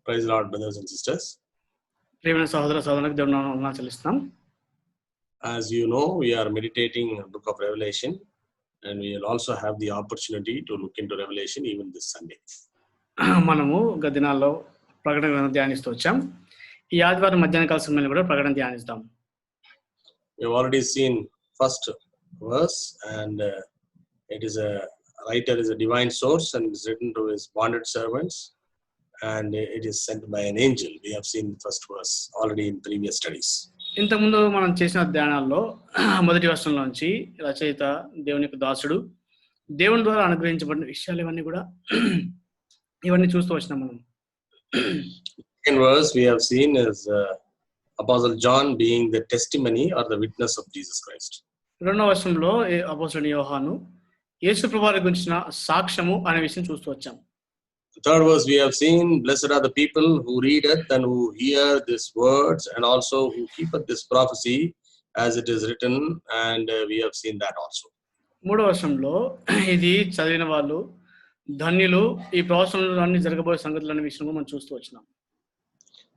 Praise the Lord, brothers and sisters. ప్రియమైన సహోదర సహోదరులకు దేవుని నామమున చెల్లిస్తున్నాం. As you know, we are meditating on the book of Revelation, and we will also have the opportunity to look into Revelation even this Sunday. మనము గత దినాల్లో ప్రకటన గ్రంథం ధ్యానిస్తూ వచ్చాం. ఈ ఆదివారం మధ్యాహ్న కాల సమయంలో కూడా ప్రకటన ధ్యానిస్తాం. We have already seen first verse, and it is a writer is a divine source and is written to his bonded servants, and it is sent by an angel. We have seen the first verse already in previous studies. ఇంతకుముందు మనం చేసిన ధ్యానాల్లో మొదటి వచనంలోంచి రచయిత దేవుని యొక్క దాసుడు దేవుని ద్వారా అనుగ్రహించబడిన విషయాలు ఇవన్నీ చూస్తూ వచ్చినాం మనం. Second verse we have seen is Apostle John being the testimony or the witness of Jesus Christ. రెండవ వచనంలో అపోస్తలుడైన యోహాను యేసు ప్రభువారి గురించిన సాక్ష్యము అనే విషయం చూస్తూ వచ్చాం. The third verse we have seen, blessed are the people who readeth and who hear these words and also who keepeth this prophecy as it is written, and we have seen that also. మూడవ వచనంలో ఇది చదివిన వాళ్ళు ధన్యులు, ఈ ప్రవచనంలో అన్ని జరగబోయే సంగతులు అనే విషయం మనం చూస్తూ వచ్చినాం.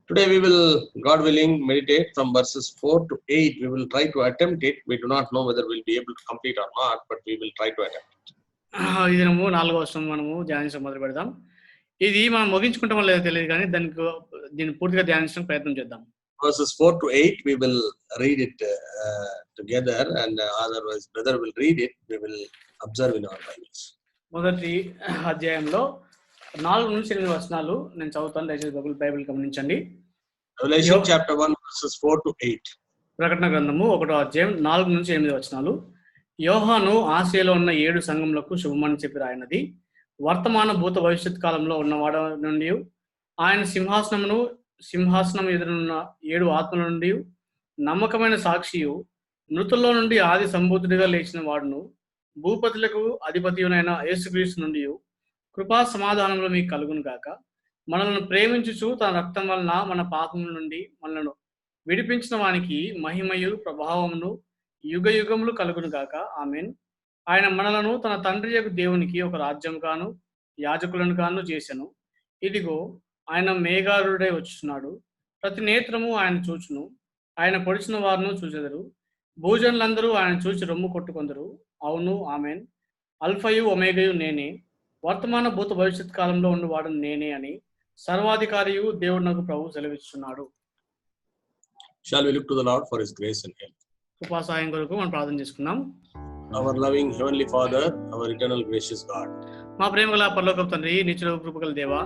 Today we will, God willing, meditate from verses 4 to 8. We will try to attempt it. We do not know whether we will be able to complete or not, but we will try to attempt it. ఈ దినము 4వ వచనం మనము ధ్యానించడం మొదలు పెడదాం. ఇది మనం ముగించుకుంటామో లేదో తెలియదు కానీ దీన్ని పూర్తిగా ధ్యానించడానికి ప్రయత్నం చేద్దాం. Verses 4 to 8 we will read it together, and otherwise brother will read it. We will observe in our Bibles. మొదటి అధ్యాయంలో 4 నుంచి 8 వచనాలు నేను చదువుతాను, దయచేసి బైబిల్ గమనించండి. Revelation chapter 1 verses 4 to 8. ప్రకటన గ్రంథము 1వ అధ్యాయం 4 నుంచి 8 వచనాలు. యోహాను ఆసియాలో ఉన్న 7 సంఘములకు శుభమని చెప్పి రాయినది. వర్తమాన భూత భవిష్యత్ కాలంలో ఉన్నవాడ నుండి ఆయన సింహాసనం ఎదురున్న 7 ఆత్మల నుండి నమ్మకమైన సాక్షియు మృతుల్లో నుండి ఆది సంభూతుడిగా లేచిన వాడును భూపతులకు అధిపతియునైన యేసుక్రీస్తు నుండి కృపా సమాధానంలో మీకు కలుగును గాక. మనలను ప్రేమించుచు తన రక్తం వలన మన పాపముల నుండి మనలను విడిపించిన వానికి మహిమయు ప్రభావమును యుగ యుగములు కలుగును గాక. ఆమేన్. ఆయన మనలను తన తండ్రి యొక్క దేవునికి ఒక రాజ్యం గాను యాజకులను గాను చేసెను. ఇదిగో ఆయన మేఘారుడై వచ్చుచున్నాడు. ప్రతి నేత్రము ఆయన చూచును. ఆయన పొడిచిన వారును చూచెదరు. భూజనులందరూ ఆయన చూచి రొమ్ము కొట్టుకొందరు. అవును, ఆమేన్. అల్ఫయు ఒమేగయు నేనే, వర్తమాన భూత భవిష్యత్ కాలంలో ఉన్నవాడు నేనే అని సర్వాధికారియు దేవుడు నాకు ప్రభు సెలవిస్తున్నాడు. Shall we look to the Lord for his grace and help? కృపా సహాయం కొరకు మనం ప్రార్థన చేసుకుందాం. Our loving heavenly Father, our eternal gracious God, మా ప్రేమగల పరలోకపు తండ్రి, నిత్యుడగు కృపగల దేవా,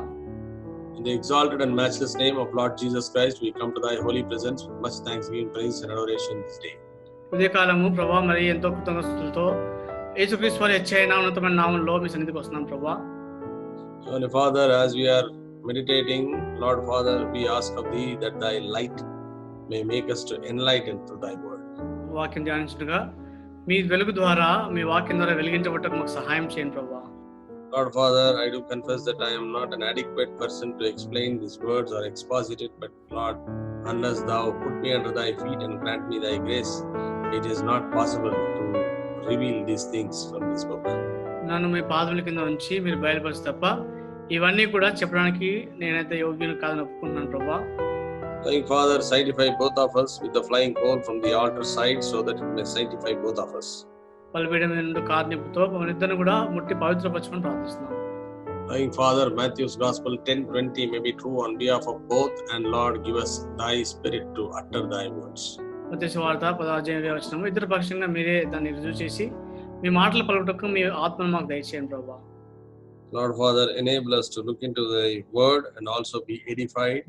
in the exalted and matchless name of Lord Jesus Christ, we come to thy holy presence with much thanksgiving, praise and adoration this day. ఉదయకాలము ప్రభా మరి ఎంతో కృతజ్ఞతలతో యేసుక్రీస్తు వారి హెచ్చైన ఉన్నతమైన నామంలో మీ సన్నిధికి వస్తున్నాం ప్రభా. Heavenly Father, as we are meditating, Lord Father, we ask of thee that thy light may make us to enlighten through thy word. వాక్యం ధ్యానించుగా మీ వెలుగు ద్వారా, మీ వాక్యం ద్వారా వెలిగించబట్టకు మాకు సహాయం చేయండి ప్రభా. Lord Father, I do confess that I am not an adequate person to explain these words or exposit it, but Lord, unless thou put me under thy feet and grant me thy grace, it is not possible to reveal these things from this book. నన్ను మీ పాదముల కింద ఉంచి మీరు బయలుపరిచి తప్ప ఇవన్నీ కూడా చెప్పడానికి నేనైతే యోగ్యుని కాదని ఒప్పుకుంటున్నాను ప్రభా. Loving Father, sanctify both of us with the flying coal from the altar side, so that it may sanctify both of us. బలిపీఠం మీద నుండి కార్నిపుతో మనిద్దరిని కూడా ముట్టి పవిత్రపరచుకొని ప్రార్థిస్తున్నాం. Loving Father, Matthew's Gospel 10:20 may be true on behalf of both, and Lord, give us thy spirit to utter thy words. మత్తయి సువార్త 10:20 ఇద్దరు పక్షంగా మీరే దాన్ని రుజువు చేసి మీ మాటలు పలుకుటకు మీ ఆత్మను మాకు దయచేయండి ప్రభా. Lord Father, enable us to look into thy word and also be edified.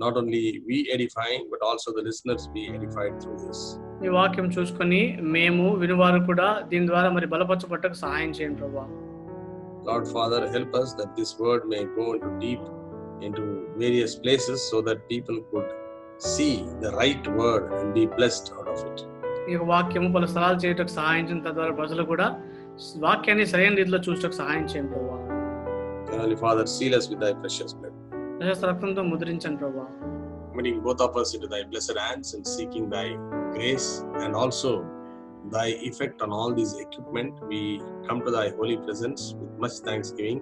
Not only we edifying, but also the listeners be edified through this. ఈ వాక్యం చూసుకొని మేము వినువారు కూడా దీని ద్వారా మరి బలపరచబట్టకు సహాయం చేయండి ప్రభా. Lord Father, help us that this word may go into deep into various places, so that people could see the right word and be blessed out of it. ఈ వాక్యము పలు స్థలాలు చేయటకు సహాయించిన తద్వారా ప్రజలు కూడా వాక్యాన్ని సరైన రీతిలో చూసటకు సహాయం చేయండి ప్రభా. Heavenly Father, seal us with thy precious blood. రక్తంతో ముద్రించండి ప్రభా. Committing both of us into thy blessed hands and seeking thy grace, and also thy effect on all these equipment, we come to thy holy presence with much thanksgiving,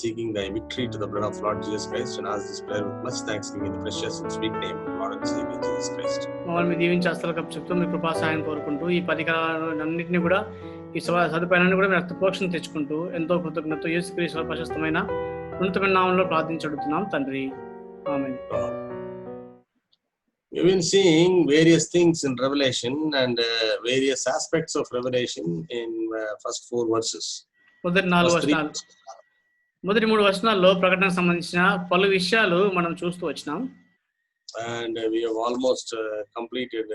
seeking thy victory to the blood of Lord Jesus Christ, and ask this prayer with much thanksgiving in the precious and sweet name of Lord and Savior Jesus Christ. మమ్మల్ని మీ దీవించి అస్తలు cup చెప్తూ మీ కృపా సహాయం కోరుకుంటూ ఈ పరికరాలన్నింటినీ కూడా ఈ సదుపాయాన్ని కూడా మీరు రక్తపోక్షణ తెచ్చుకుంటూ ఎంతో కృతజ్ఞత యేసుక్రీస్తు ప్రశస్తమైన ఉన్నతమైన నామంలో ప్రార్థించడుతున్నాం తండ్రి. ఆమేన్. We've been seeing various things in Revelation and various aspects of Revelation in first 4 verses. మొదటి 3 వచనాల్లో ప్రకటనకు సంబంధించిన పలు విషయాలు మనం చూస్తూ వచ్చినాం. And we have almost completed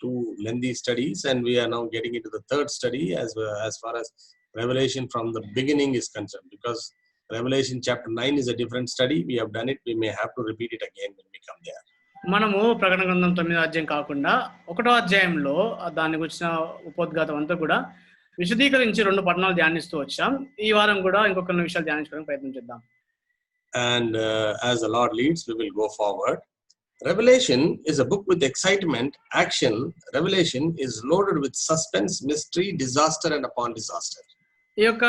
2 lengthy studies, and we are now getting into the third study as far as Revelation from the beginning is concerned, because Revelation chapter 9 is a different study. We have done it. We may have to repeat it again when we come there. మనము ప్రకటన గ్రంథం 9వ అధ్యాయం కాకుండా 1వ అధ్యాయంలో దాని గురించిన ఉపోద్ఘాతం అంతా కూడా విశదీకరించి 2 పట్టణాలు ధ్యానిస్తూ వచ్చాం. ఈ వారం కూడా ఇంకొక విషయాలు ధ్యానించడానికి ప్రయత్నం చేద్దాం. And as the Lord leads, we will go forward. Revelation is a book with excitement, action. Revelation is loaded with suspense, mystery, disaster and upon disaster. ఈ యొక్క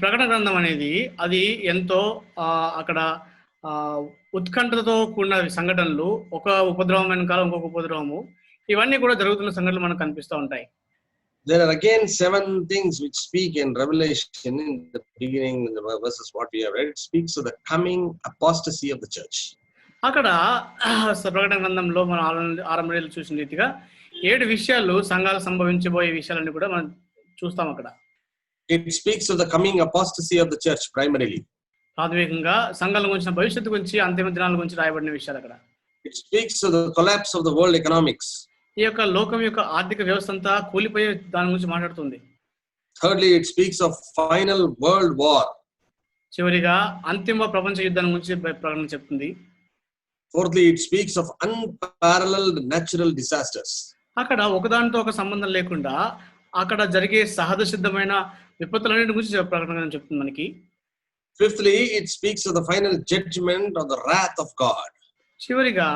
ప్రకటన గ్రంథం అనేది అది ఎంతో అక్కడ ఉత్కంఠతో కూడిన సంఘటనలు, ఒక ఉపద్రవం వెనకాల ఇంకొక ఉపద్రవము, ఇవన్నీ కూడా జరుగుతున్న సంఘటనలు మనకు కనిపిస్తూ ఉంటాయి. There are again 7 things which speak in Revelation in the beginning, in the verses what we have read. It speaks of the coming apostasy of the church. అక్కడ ప్రకటన గ్రంథంలో మనం ఆరంభంలో చూసిన రీతిగా 7 విషయాలు సంఘాలు సంభవించబోయే విషయాలన్నీ కూడా మనం చూస్తాం అక్కడ. It speaks of the coming apostasy of the church primarily. ప్రాథమికంగా సంఘాల గురించిన భవిష్యత్తు గురించి, అంతిమ దినాల గురించి రాయబడిన విషయాలు అక్కడ. It speaks of the collapse of the world economics. ఈ యొక్క లోకం యొక్క ఆర్థిక వ్యవస్థ అంతా కూలిపోయే దాని గురించి మాట్లాడుతుంది. Thirdly, it speaks of final world war. చివరిగా అంతిమ ప్రపంచ యుద్ధం గురించి ప్రకటన చెప్తుంది. Fourthly, it speaks of unparalleled natural disasters. అక్కడ ఒకదానితో ఒక సంబంధం లేకుండా అక్కడ జరిగే సహజ సిద్ధమైన విపత్తులన్నిటి గురించి ప్రకటన చెప్తుంది మనకి. Fifthly, it speaks of the final judgment of the wrath of God. చివరిగా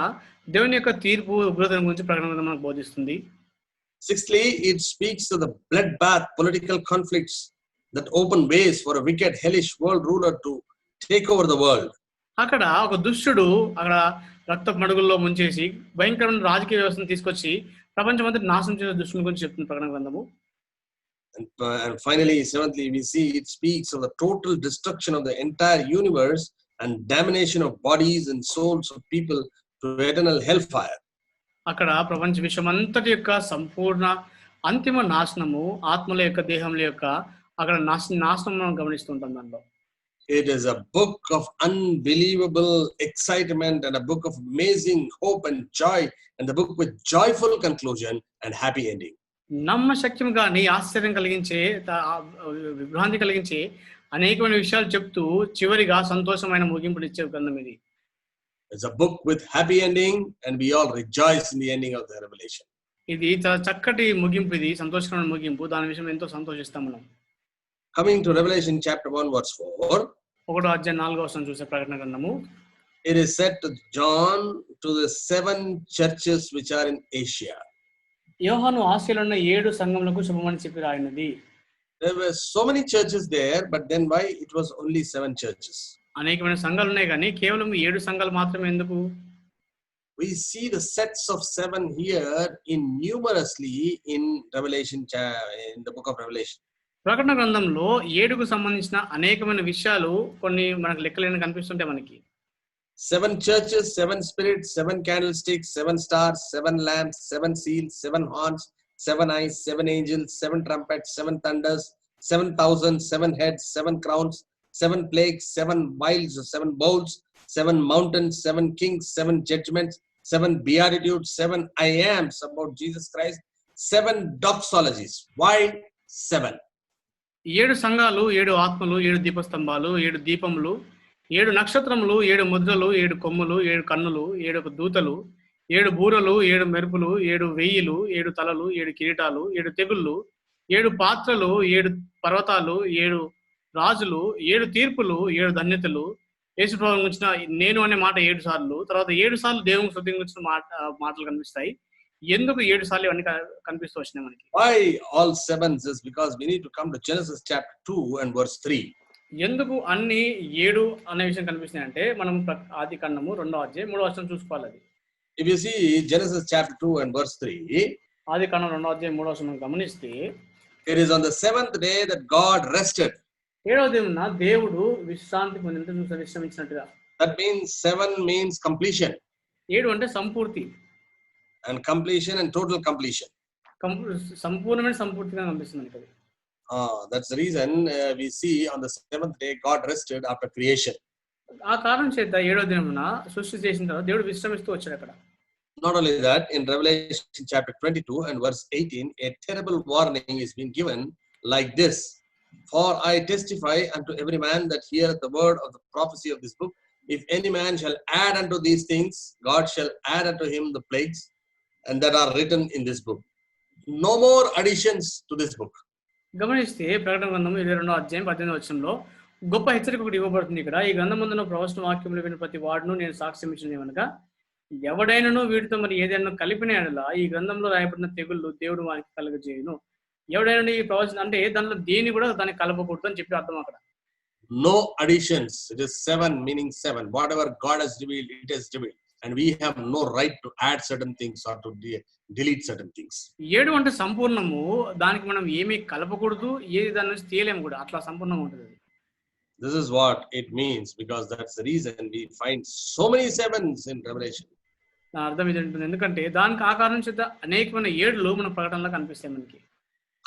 దేవుని యొక్క తీర్పు ఉగ్రత గురించి ప్రకటన మనకు బోధిస్తుంది. Sixthly, it speaks of the bloodbath political conflicts that open ways for a wicked hellish world ruler to take over the world. అక్కడ ఒక దుష్టుడు అక్కడ రక్త మడుగుల్లో ముంచేసి భయంకరమైన రాజకీయ వ్యవస్థను తీసుకొచ్చి ప్రపంచం అంతా నాశనం చేసే దుష్టుని గురించి చెప్తుంది ప్రకటన గ్రంథము. And finally, seventhly, we see it speaks of the total destruction of the entire universe and damnation of bodies and souls of people to eternal hellfire. అక్కడ ప్రపంచ విశ్వం అంతటి యొక్క సంపూర్ణ అంతిమ నాశనము, ఆత్మల యొక్క దేహముల యొక్క అక్కడ నాశనం మనం గమనిస్తుంటాం దానిలో. It is a book of unbelievable excitement and a book of amazing hope and joy, and the book with joyful conclusion and happy ending. నమ్మశక్యం కానీ ఆశ్చర్యం కలిగించే, విభ్రాంతి కలిగించే అనేకమైన విషయాలు చెప్తూ చివరిగా సంతోషమైన ముగింపునిచ్చే గ్రంథం ఇది. It's a book with happy ending, and we all rejoice in the ending of the Revelation. ఇది చాలా చక్కటి ముగింపు, ఇది సంతోషకరమైన ముగింపు. దాని విషయం ఎంతో సంతోషిస్తాం మనం. Coming to Revelation chapter 1 verse 4. 1వ అధ్యాయం 4వ వచనం చూసే ప్రకటన గ్రంథము. It is said to John to the 7 churches which are in Asia. యోహాను ఆసియాలో ఉన్న 7 సంఘములకు శుభమని చెప్పి రాయినది. There were so many churches there, but then why it was only 7 churches? అనేకమైన సంఘాలు ఉన్నాయి కానీ కేవలం 7 సంఘాలు మాత్రమే ఎందుకు? We see the sets of 7 here in numerously in Revelation, in the book of Revelation. ప్రకటన గ్రంథంలో 7కు సంబంధించిన అనేకమైన విషయాలు కొన్ని మనకు లెక్కలేని కనిపిస్తుంటాయి మనకి. 7 churches, 7 spirits, 7 candlesticks, 7 stars, 7 lamps, 7 seals, 7 horns, 7 eyes, 7 angels, 7 trumpets, 7 thunders, 7,000, 7 heads, 7 crowns, 7 plagues, 7 vials, 7 bowls, 7 mountains, 7 kings, 7 judgments, 7 beatitudes, 7 I ams about Jesus Christ, 7 doxologies. Why 7? 7 సంఘాలు, 7 ఆత్మలు, 7 దీపస్తంభాలు, 7 దీపములు, 7 నక్షత్రములు, 7 ముద్రలు, 7 కొమ్ములు, 7 కన్నులు, 7 దూతలు, 7 బూరలు, 7 మెరుపులు, 7 వెయ్యిలు, 7 తలలు, 7 కిరీటాలు, 7 తెగుళ్ళు, 7 పాత్రలు, 7 పర్వతాలు, 7 రాజులు, 7 తీర్పులు, 7 ధన్యతలు, యేసుప్రభువుని గురించిన నేను అనే మాట 7 సార్లు, తర్వాత 7 సార్లు దేవుని స్తుతిని గురించిన మాటలు కనిపిస్తాయి. ఎందుకు 7 సార్లు ఇవన్నీ కనిపిస్తూ వచ్చినాయి మనకి? Why all sevens is because we need to come to Genesis chapter 2 and verse 3. ఎందుకు అన్ని 7 అనే విషయం కనిపిస్తున్నాయి అంటే మనం ఆది కాండము 2వ అధ్యాయం 3వ వచనం చూసుకోవాలి. అది If you see Genesis chapter 2 and verse 3, ఆది కాండం 2వ అధ్యాయం 3వ వచనం గమనిస్తే, it is on the 7th day that God rested. 7వ దినాన దేవుడు విశ్రాంతి పొందిన విశ్రమించినట్టుగా. That means 7 means completion. 7 అంటే సంపూర్తి. And completion and total completion. సంపూర్ణమైన సంపూర్తిగా కనిపిస్తుంది మనకి. That's the reason we see on the 7th day God rested after creation. ఆ కారణం చేత 7వ దినమున సృష్టి చేసిన తర్వాత దేవుడు విశ్రమిస్తూ వచ్చాడు అక్కడ. Not only that, in Revelation chapter 22 and verse 18, a terrible warning is being given like this. For I testify unto every man that heareth the word of the prophecy of this book, if any man shall add unto these things, God shall add unto him the plagues and that are written in this book. No more additions to this book. గమనిస్తే ప్రకటన గ్రంథం 22వ అధ్యాయం 18వ వచనంలో గొప్ప హెచ్చరిక ఒకటి ఇవ్వబడుతుంది ఇక్కడ. ఈ గ్రంథమందున ప్రవచన వాక్యములు విని ప్రతి వాడును నేను సాక్ష్యం ఇచ్చినది ఏమనగా, ఎవడైనను వీటితో మరి ఏదైనా కలిపిన యెడల ఈ గ్రంథంలో రాయబడిన తెగుళ్ళు దేవుడు వానికి కలుగజేయును. ఎవడైనా ఈ ప్రవచనం అంటే దానిలో దేని కూడా దానికి కలపకూడదు అని చెప్పి అర్థం అక్కడ. No additions. It is 7 meaning 7. Whatever God has revealed, it is revealed. And we have no right to add certain things or to delete certain things. 7 అంటే సంపూర్ణము, దానికి మనం ఏమీ కలపకూడదు, ఏది దాని నుంచి తీయలేము కూడా, అట్లా సంపూర్ణంగా ఉంటుంది. This is what it means, because that's the reason we find so many sevens in Revelation. నా అర్థం ఇది ఉంటుంది, ఎందుకంటే దానికి ఆ కారణం చేత అనేకమైన 7లు మన ప్రకటనలో కనిపిస్తాయి మనకి.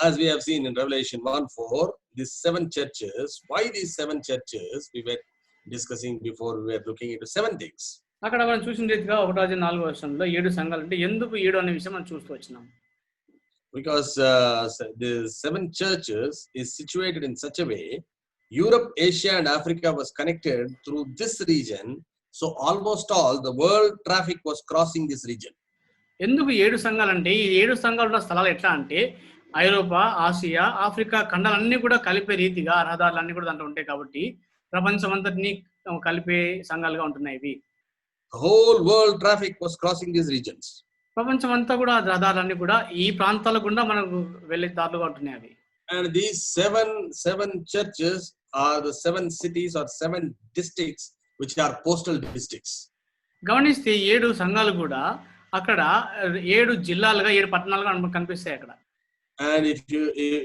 As we have seen in Revelation 1:4, these 7 churches, why these 7 churches, we were discussing before we were looking into 7 things. అక్కడ మనం చూసిన రీతిగా 1వ అధ్యాయం 4వ వచనంలో 7 సంఘాలు అంటే ఎందుకు 7 అనే విషయం మనం చూస్తూ వచ్చినాం. Because the 7 churches is situated in such a way, Europe, Asia and Africa was connected through this region, so almost all the world traffic was crossing this region. ఎందుకు 7 సంఘాలు అంటే, ఈ 7 సంఘాలు ఉన్న స్థలాలు ఎట్లా అంటే ఐరోపా, ఆసియా, ఆఫ్రికా ఖండాలన్నీ కూడా కలిపే రీతిగా రహదారులన్నీ కూడా దాంట్లో ఉంటాయి కాబట్టి ప్రపంచం అంతటినీ కలిపే సంఘాలుగా ఉంటున్నాయి ఇవి. The whole world traffic was crossing these regions. ప్రపంచం అంతా కూడా రహదారులన్నీ కూడా ఈ ప్రాంతాల గుండా మనకు వెళ్ళే దారులుగా ఉంటున్నాయి అవి. And these seven churches are the 7 cities or 7 districts which are postal districts. గమనిస్తే 7 సంఘాలు కూడా అక్కడ 7 జిల్లాలుగా 7 పట్టణాలుగా మనకు కనిపిస్తాయి అక్కడ. And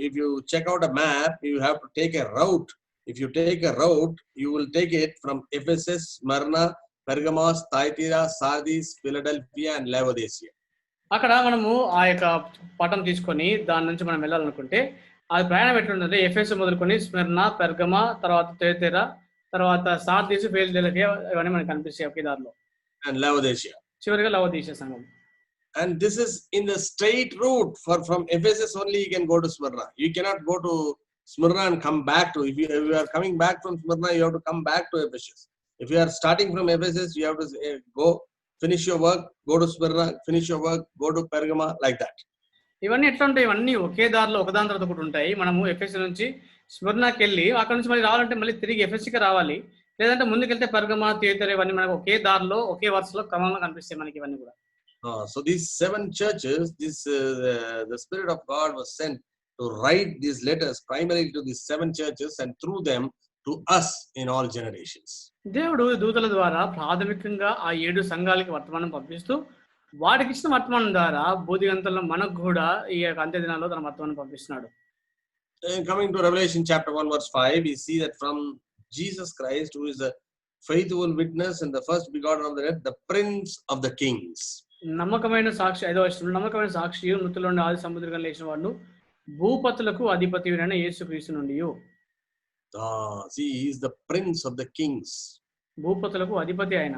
if you check out a map, you have to take a route. If you take a route, you will take it from Ephesus, Smyrna, Pergamos, Thyatira, Sardis, Philadelphia and Laodicea. అక్కడ మనము ఆ యొక్క పట్టణం తీసుకొని దాని నుంచి మనం వెళ్ళాలనుకుంటే అది ప్రయాణం ఎట్లుంటుంది, ఎఫెసు మొదలుకొని స్మిర్నా, పెర్గమా, తర్వాత థియతైరా, తర్వాత సార్దీసు, ఫిలడెల్ఫియా ఇవన్నీ మనకు కనిపిస్తాయి ఒకే దారిలో. And Laodicea. చివరిగా లవోదిషియా సంఘం. And this is in the straight route from Ephesus only you can go to Smyrna. You cannot go to Smyrna and come back to, if you are coming back from Smyrna, you have to come back to Ephesus. If you are starting from Ephesus, you have to go, finish your work, go to Smyrna, finish your work, go to Pergama, like that. ఇవన్నీ ఎట్లా ఉంటాయి, ఇవన్నీ ఒకే దారిలో ఒకదాని తర్వాత ఒకటి ఉంటాయి. మనము ఎఫెసు నుంచి స్మిర్నాకి వెళ్ళి అక్కడ నుంచి మళ్ళీ రావాలంటే మళ్ళీ తిరిగి ఎఫెస్కి రావాలి, లేదంటే ముందుకెళ్తే పెర్గమా, థియతైరా ఇవన్నీ మనకు ఒకే దారిలో ఒకే వరుసలో క్రమంలో కనిపిస్తాయి మనకి ఇవన్నీ కూడా. So these 7 churches, the Spirit of God was sent to write these letters primarily to these 7 churches and through them to us in all generations. దేవుడు దూతల ద్వారా ప్రాథమికంగా ఆ 7 సంఘాలకి వర్తమానం పంపిస్తూ వాటికి ఇచ్చిన వర్తమానం ద్వారా బోధిగంతల్లో మనకు కూడా ఈ అంత్య దినాల్లో తన వర్తమానం పంపిస్తున్నాడు. Coming to Revelation chapter 1 verse 5, we see that from Jesus Christ, who is the faithful witness and the first begotten of the dead, the Prince of the Kings. నమ్మకమైన సాక్షి, 5వ వచనంలో నమ్మకమైన సాక్షి, మృతుల నుండి ఆది సముద్రంగా లేచిన వాడు, భూపతులకు అధిపతియైన యేసుక్రీస్తు నుండి. See, he is the Prince of the Kings. భూపతులకు అధిపతి ఆయన.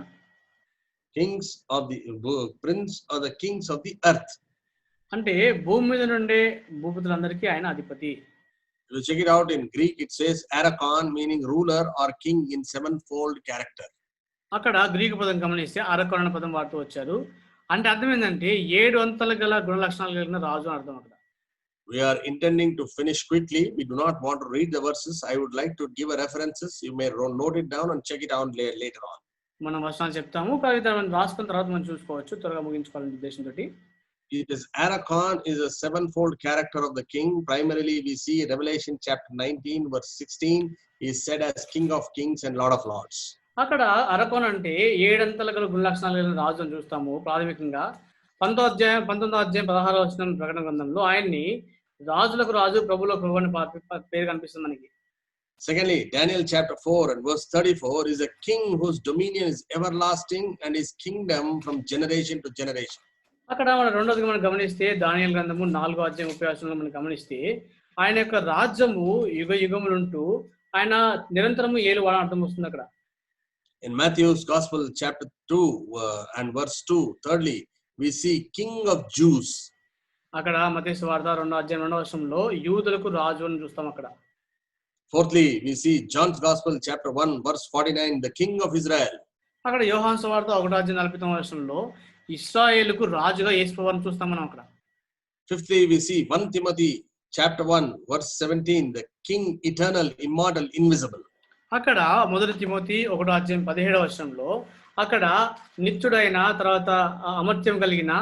Kings of the Prince of the Kings of the earth. అంటే భూమి మీద నుండే భూపతులందరికీ ఆయన అధిపతి. If you check it out in Greek, it says Archon, meaning ruler or king in 7-fold character. అక్కడ Greek పదం గమనిస్తే అరకోన్ అనే పదం వాడుతూ వచ్చారు. అంటే అర్థం ఏంటంటే 7 అంతలు గల గుణ లక్షణాలు కలిగిన రాజు అని అర్థం అక్కడ. We are intending to finish quickly. We do not want to read the verses. I would like to give a references. You may note it down and check it out later on. మనం వచనాలు చెప్తాము, కానీ మనం రాసుకున్న తర్వాత మనం చూసుకోవచ్చు, త్వరగా ముగించుకోవాలనే ఉద్దేశంతో. It is Arachon is a sevenfold character of the king. Primarily, we see Revelation chapter 19, verse 16. He is said as King of Kings and Lord of Lords. అక్కడ అరకోన్ అంటే ఏడంతల గల గుణ లక్షణాలు కలిగిన రాజు అని చూస్తాము. ప్రాథమికంగా 19వ అధ్యాయం 16వ వచనం ప్రకటన గ్రంథంలో ఆయన్ని రాజులకు రాజు ప్రభువులకు ప్రభు అని పేరు కనిపిస్తుంది మనకి. Secondly, Daniel chapter 4 and verse 34 is a king whose dominion is everlasting and his kingdom from generation to generation. అక్కడ మనం రెండోదిగా మనం గమనిస్తే దానియేలు గ్రంథము 4వ అధ్యాయం 30వ వచనంలో మనం గమనిస్తే ఆయన యొక్క రాజ్యము యుగ యుగములుంటూ ఆయన నిరంతరము ఏలువాడని అర్థం వస్తుంది అక్కడ. In Matthew's Gospel chapter 2 and verse 2, thirdly, we see King of Jews. అక్కడ మత్తయి సువార్త 2వ అధ్యాయం 2వ వచనంలో యూదులకు రాజు అని చూస్తాం అక్కడ. Fourthly, we see John's Gospel chapter 1 verse 49, the King of Israel. అక్కడ యోహాను సువార్త 1వ అధ్యాయం 49వ వచనంలో ఇశ్రాయేలుకు రాజుగా యేసుప్రభువుని చూస్తాం మనం అక్కడ. Fifthly, we see 1 Timothy chapter 1 verse 17, the King eternal, immortal, invisible. అక్కడ 1 తిమోతి 1వ అధ్యాయం 17వ వచనంలో అక్కడ నిత్యుడైన తర్వాత అమర్త్యం కలిగిన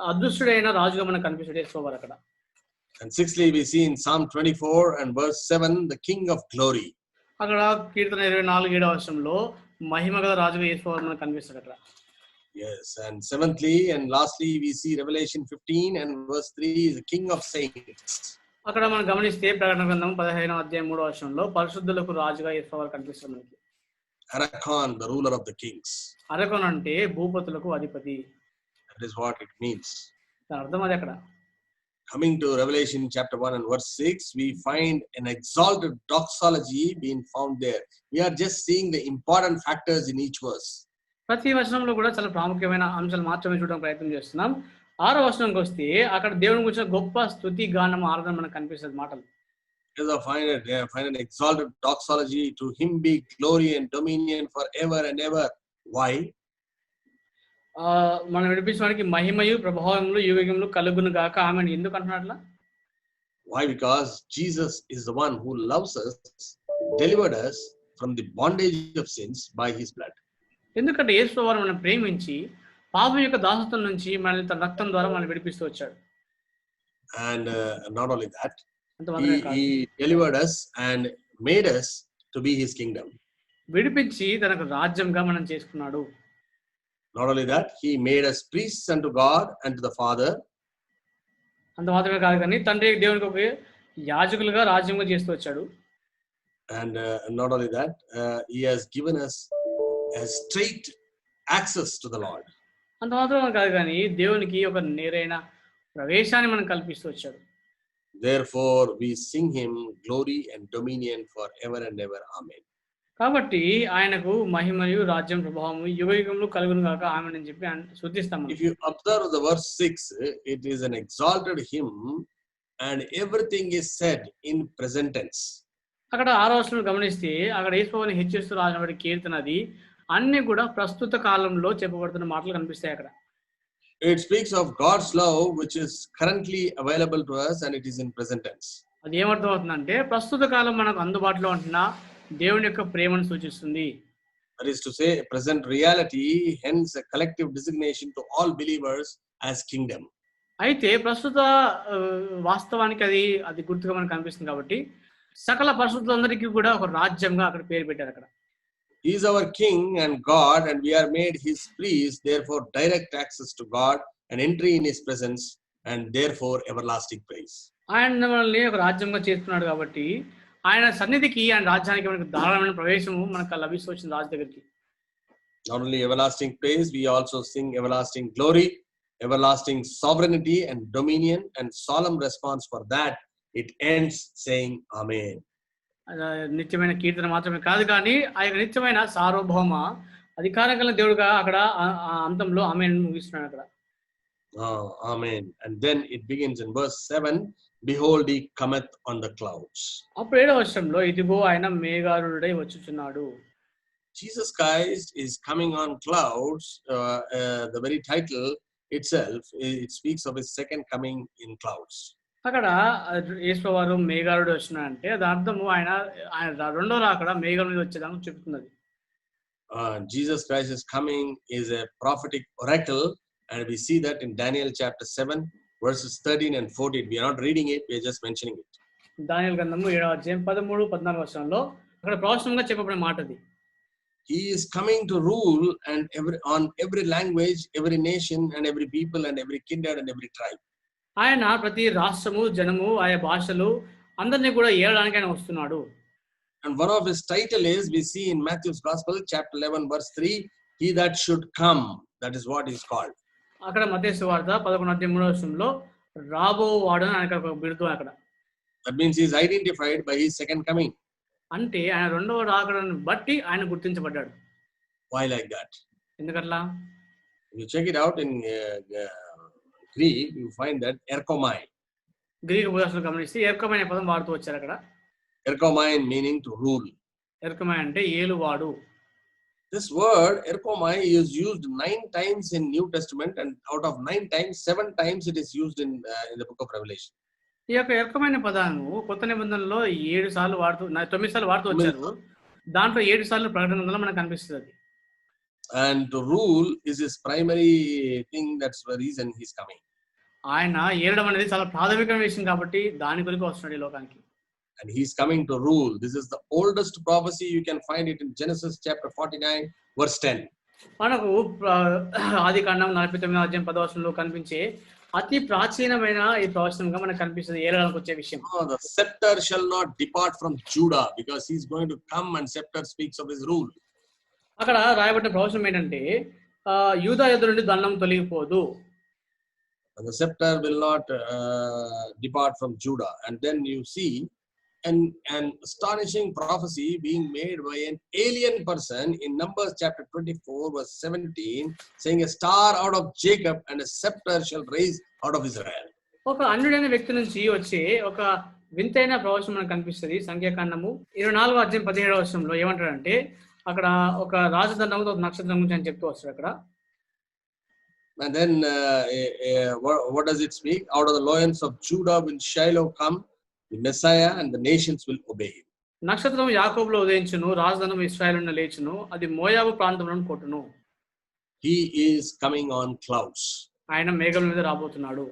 అదృష్టుడైన రాజుగా మనకు కనిపిస్తాడు యేసుప్రభువు అక్కడ. And sixthly, we see in Psalm 24 and verse 7, the King of glory. అక్కడ కీర్తన 24 7వ వచనంలో మహిమ గల రాజుగా యేసుప్రభువు మనకు కనిపిస్తాడు అక్కడ. Yes, and seventhly and lastly, we see Revelation 15 and verse 3, the King of saints. అక్కడ మనం గమనిస్తే ప్రకటన గ్రంథం 15వ అధ్యాయం 3వ వచనంలో పరిశుద్ధులకు రాజుగా యేసుప్రభువు కనిపిస్తాడు మనకి. Arachon, the ruler of the kings. అరకోన్ అంటే భూపతులకు అధిపతి. That is what it means. దాని అర్థం అది అక్కడ. Coming to Revelation chapter 1 and verse 6, we find an exalted doxology being found there. We are just seeing the important factors in each verse. ప్రతి వచనంలో కూడా చాలా ప్రాముఖ్యమైన అంశాలు మాత్రమే చూడడానికి ప్రయత్నం చేస్తున్నాం. 6వ వచనంకి వస్తే అక్కడ దేవుని గురించి గొప్ప స్తుతి గానం ఆరాధన మనకు కనిపిస్తుంది మాటలు. Find an exalted doxology. To him be glory and dominion forever and ever. Why? మనం వినిపించడానికి మహిమయు ప్రభావములు యుగయుగములు కలుగును గాక ఆమేన్. ఎందుకు అంటున్నాట్లా? Why? Because Jesus is the one who loves us, delivered us from the bondage of sins by his blood. ఎందుకంటే యేసుప్రభువు మనల్ని ప్రేమించి పాపం యొక్క దాసత్వం నుంచి మనల్ని తన రక్తం ద్వారా మనల్ని విడిపిస్తూ వచ్చాడు. And not only that, he delivered us and made us to be his kingdom. విడిపించి తనకు రాజ్యంగా మనం చేసుకున్నాడు. Not only that, he made us priests unto God and to the Father. అంత మాత్రమే కాదు కానీ తండ్రి దేవునికి ఒక యాజకులుగా రాజ్యంగా చేస్తూ వచ్చాడు. And not only that, he has given us a straight access to the Lord. అంత మాత్రమే కాదు కానీ దేవునికి ఒక నేరైన ప్రవేశాన్ని మనం కల్పిస్తూ వచ్చాడు. Therefore, we sing him glory and dominion forever and ever. Amen. కాబట్టి ఆయనకు మహిమయు రాజ్యం ప్రభావము యుగయుగములు కలుగును గాక ఆమేన్ అని చెప్పి స్తుతిస్తాము. If you observe the verse 6, it is an exalted hymn and everything is said in present tense. అక్కడ 6వ వచనం గమనిస్తే అక్కడ యేసుప్రభువుని హెచ్చిస్తూ రాసినటువంటి కీర్తన అది అన్ని కూడా ప్రస్తుత కాలంలో చెప్పబడుతున్న మాటలు కనిపిస్తాయి అక్కడ. It speaks of God's love which is currently available to us and it is in present tense. అది ఏమర్థం అవుతుందంటే ప్రస్తుత కాలం మనకు అందుబాటులో ఉంటున్న దేవుని యొక్క ప్రేమను సూచిస్తుంది. That is to say, present reality, hence a collective designation to all believers as kingdom. అయితే ప్రస్తుత వాస్తవానికి అది గుర్తుగా మనకు కనిపిస్తుంది కాబట్టి సకల పరిశుద్ధులందరికీ కూడా ఒక రాజ్యంగా అక్కడ పేరు పెట్టారు అక్కడ. He is our king and God and we are made his priests, therefore direct access to God and entry in his presence and therefore everlasting praise. ఆయన మనల్ని ఒక రాజ్యంగా చేస్తున్నాడు కాబట్టి ఆయన సన్నిధికి ఆయన రాజ్యానికి మనకు ధారాళమైన ప్రవేశము మనకు లభిస్తూ వచ్చింది రాజు దగ్గరికి. Not only everlasting praise, we also sing everlasting glory, everlasting sovereignty and dominion, and solemn response for that. It ends saying Amen. నిత్యమైన కీర్తన మాత్రమే కాదు కానీ ఆ యొక్క నిత్యమైన సార్వభౌమ అధికారం గల దేవుడుగా అక్కడ అంతంలో ఆమేన్ ముగిస్తున్నాడు అక్కడ. Amen. And then it begins in verse 7, behold he cometh on the clouds. అప్పుడు 7వ వచనంలో ఇదిగో ఆయన మేఘారూఢుడై వచ్చుచున్నాడు. Jesus Christ is coming on clouds. The very title itself, it speaks of his second coming in clouds. అక్కడ యేసువారు మేఘారుడు వచ్చినాడంటే అది అర్థము ఆయన రెండో రాకడ మేఘాల మీద వచ్చేదాన్ని చెప్తున్నది. Jesus Christ is coming is a prophetic oracle And we see that in Daniel chapter 7, verses 13 and 14. We are not reading it, we are just mentioning it. దానియేలు గ్రంథము 7వ అధ్యాయం 13, 14 వచనంలో అక్కడ ప్రవచనంగా చెప్పబడిన మాట అది. He is coming to rule and on every language, every nation and every people and every kindred and every tribe. ఆయన ప్రతి రాష్ట్రము, జనము, ఆయా భాషలు అందరినీ కూడా ఏలడానికి ఆయన వస్తున్నాడు. And one of his title is, we see in Matthew's Gospel, chapter 11, verse 3, he that should come. That is what he is called. అక్కడ మత్తయి సువార్త 11వ అధ్యాయం 3వ వచనంలో రాబోవాడు అని ఆయనకు ఒక బిరుదు అక్కడ. That means he is identified by his second coming. అంటే ఆయన రెండవ రాకడను బట్టి ఆయన గుర్తించబడ్డాడు. Why like that? ఎందుకట్లా? If you check it out in Greek, you find that erkomai. Greek భాషను గమనిస్తే ఎర్కమై అనే పదం వాడుతూ వచ్చారు అక్కడ. Erkomai meaning to rule. ఎర్కమై అంటే ఏలువాడు. This word erkomai is used 9 times in New Testament, and out of 9 times, 7 times it is used in the book of Revelation. ఈ యొక్క ఎర్కమైన పదాన్ని కొత్త నిబంధనలో 9 సార్లు వాడుతూ వచ్చారు. దాంట్లో 7 సార్లు ప్రకటన గ్రంథంలో మనకు కనిపిస్తుంది. And to rule is his primary thing. That's the reason he's coming. ఆయన ఏలడం అనేది చాలా ప్రాథమికమైన విషయం కాబట్టి దాని గురించి వస్తున్నాడు ఈ లోకానికి. And he's coming to rule. This is the oldest prophecy. You can find it in Genesis chapter 49, verse 10. మనకు ఆదికాండం 49వ అధ్యాయం 10వ వచనంలో కనిపించే అతి ప్రాచీనమైన ఈ ప్రవచనంగా మనకు కనిపిస్తుంది ఏలడానికి వచ్చే విషయం. The scepter shall not depart from Judah, because he's going to come and scepter speaks of his rule. అక్కడ రాయబడిన ప్రవచనం ఏంటంటే యూదా యొద్ద నుండి దండం తొలగిపోదు. And the scepter will not depart from Judah. And then you see an astonishing prophecy being made by an alien person in Numbers chapter 24, verse 17, saying a star out of Jacob and a scepter shall rise out of Israel. ఒక అన్యుడైన వ్యక్తి నుంచి వచ్చే ఒక వింతైన ప్రవచనం మనకు కనిపిస్తుంది. సంఖ్యాకాండము 24వ అధ్యాయం 17వ వచనంలో ఏమంటాడంటే అక్కడ ఒక రాజదండము ఒక నక్షత్రం గురించి అని చెప్తూ వస్తాడు అక్కడ. And then what does it speak? Out of the loins of Judah will Shiloh come, the Messiah, and the nations will obey him. నక్షత్రం యాకోబులో ఉదయించును, రాజదండం ఇశ్రాయేలును లేచును, అది మోయాబు ప్రాంతంలో కొట్టును. He is coming on clouds. ఆయన మేఘం మీద రాబోతున్నాడు.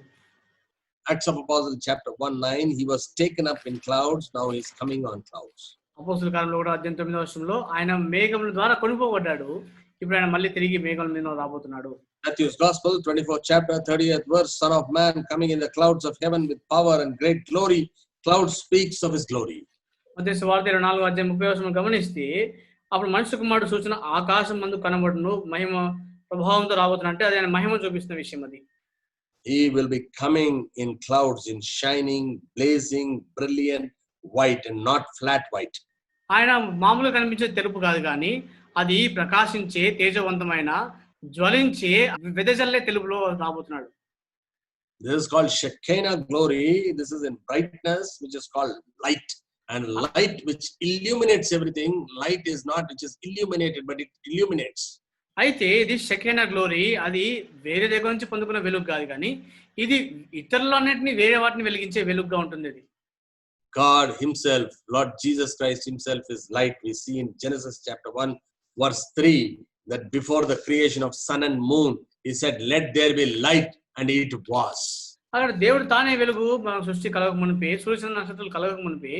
Acts of Apostles chapter 1:9, he was taken up in clouds, now he is coming on clouds. అపోస్తలుల కాలంలో కూడా అధ్యాయం 9వ వచనంలో ఆయన మేఘముల ద్వారా కొనుక్కోబడ్డాడు, ఇప్పుడు ఆయన మళ్ళీ తిరిగి మేఘం మీద రాబోతున్నాడు. Matthew's Gospel 24th chapter 30th verse, Son of Man coming in the clouds of heaven with power and great glory. Cloud speaks of his glory. మత్తయి సువార్త 24వ అధ్యాయం 30వ వచనం గమనిస్తే అప్పుడు మనుష్య కుమారుడు సూచన ఆకాశం మందు కనబడును, మహిమ ప్రభావంతో రాబోతున్నా అంటే అది ఆయన మహిమ చూపిస్తున్న విషయం అది. He will be coming in clouds, in shining, blazing, brilliant white and not flat white. ఆయన మామూలుగా కనిపించే తెలుపు కాదు కానీ అది ప్రకాశించే తేజవంతమైన జ్వలించే వెదజల్లే తెలుపులో రాబోతున్నాడు. This is called Shekinah glory. This is in brightness, which is called light. And light which illuminates everything. Light is not which is illuminated, but it illuminates. అయితే ఇది షెకీనా గ్లోరీ, అది వేరే దగ్గర నుంచి పొందుకున్న వెలుగు కాదు కానీ ఇది ఇతరులన్నిటిని వేరే వాటిని వెలిగించే వెలుగుగా ఉంటుంది. ఇది God himself, Lord Jesus Christ himself is light. We see in Genesis chapter 1, verse 3, that before the creation of sun and moon, he said, let there be light, and it was. అక్కడ దేవుడు తానే వెలుగు సృష్టి కలగక మునిపే, సూర్య నక్షత్రాలు కలగక మునిపే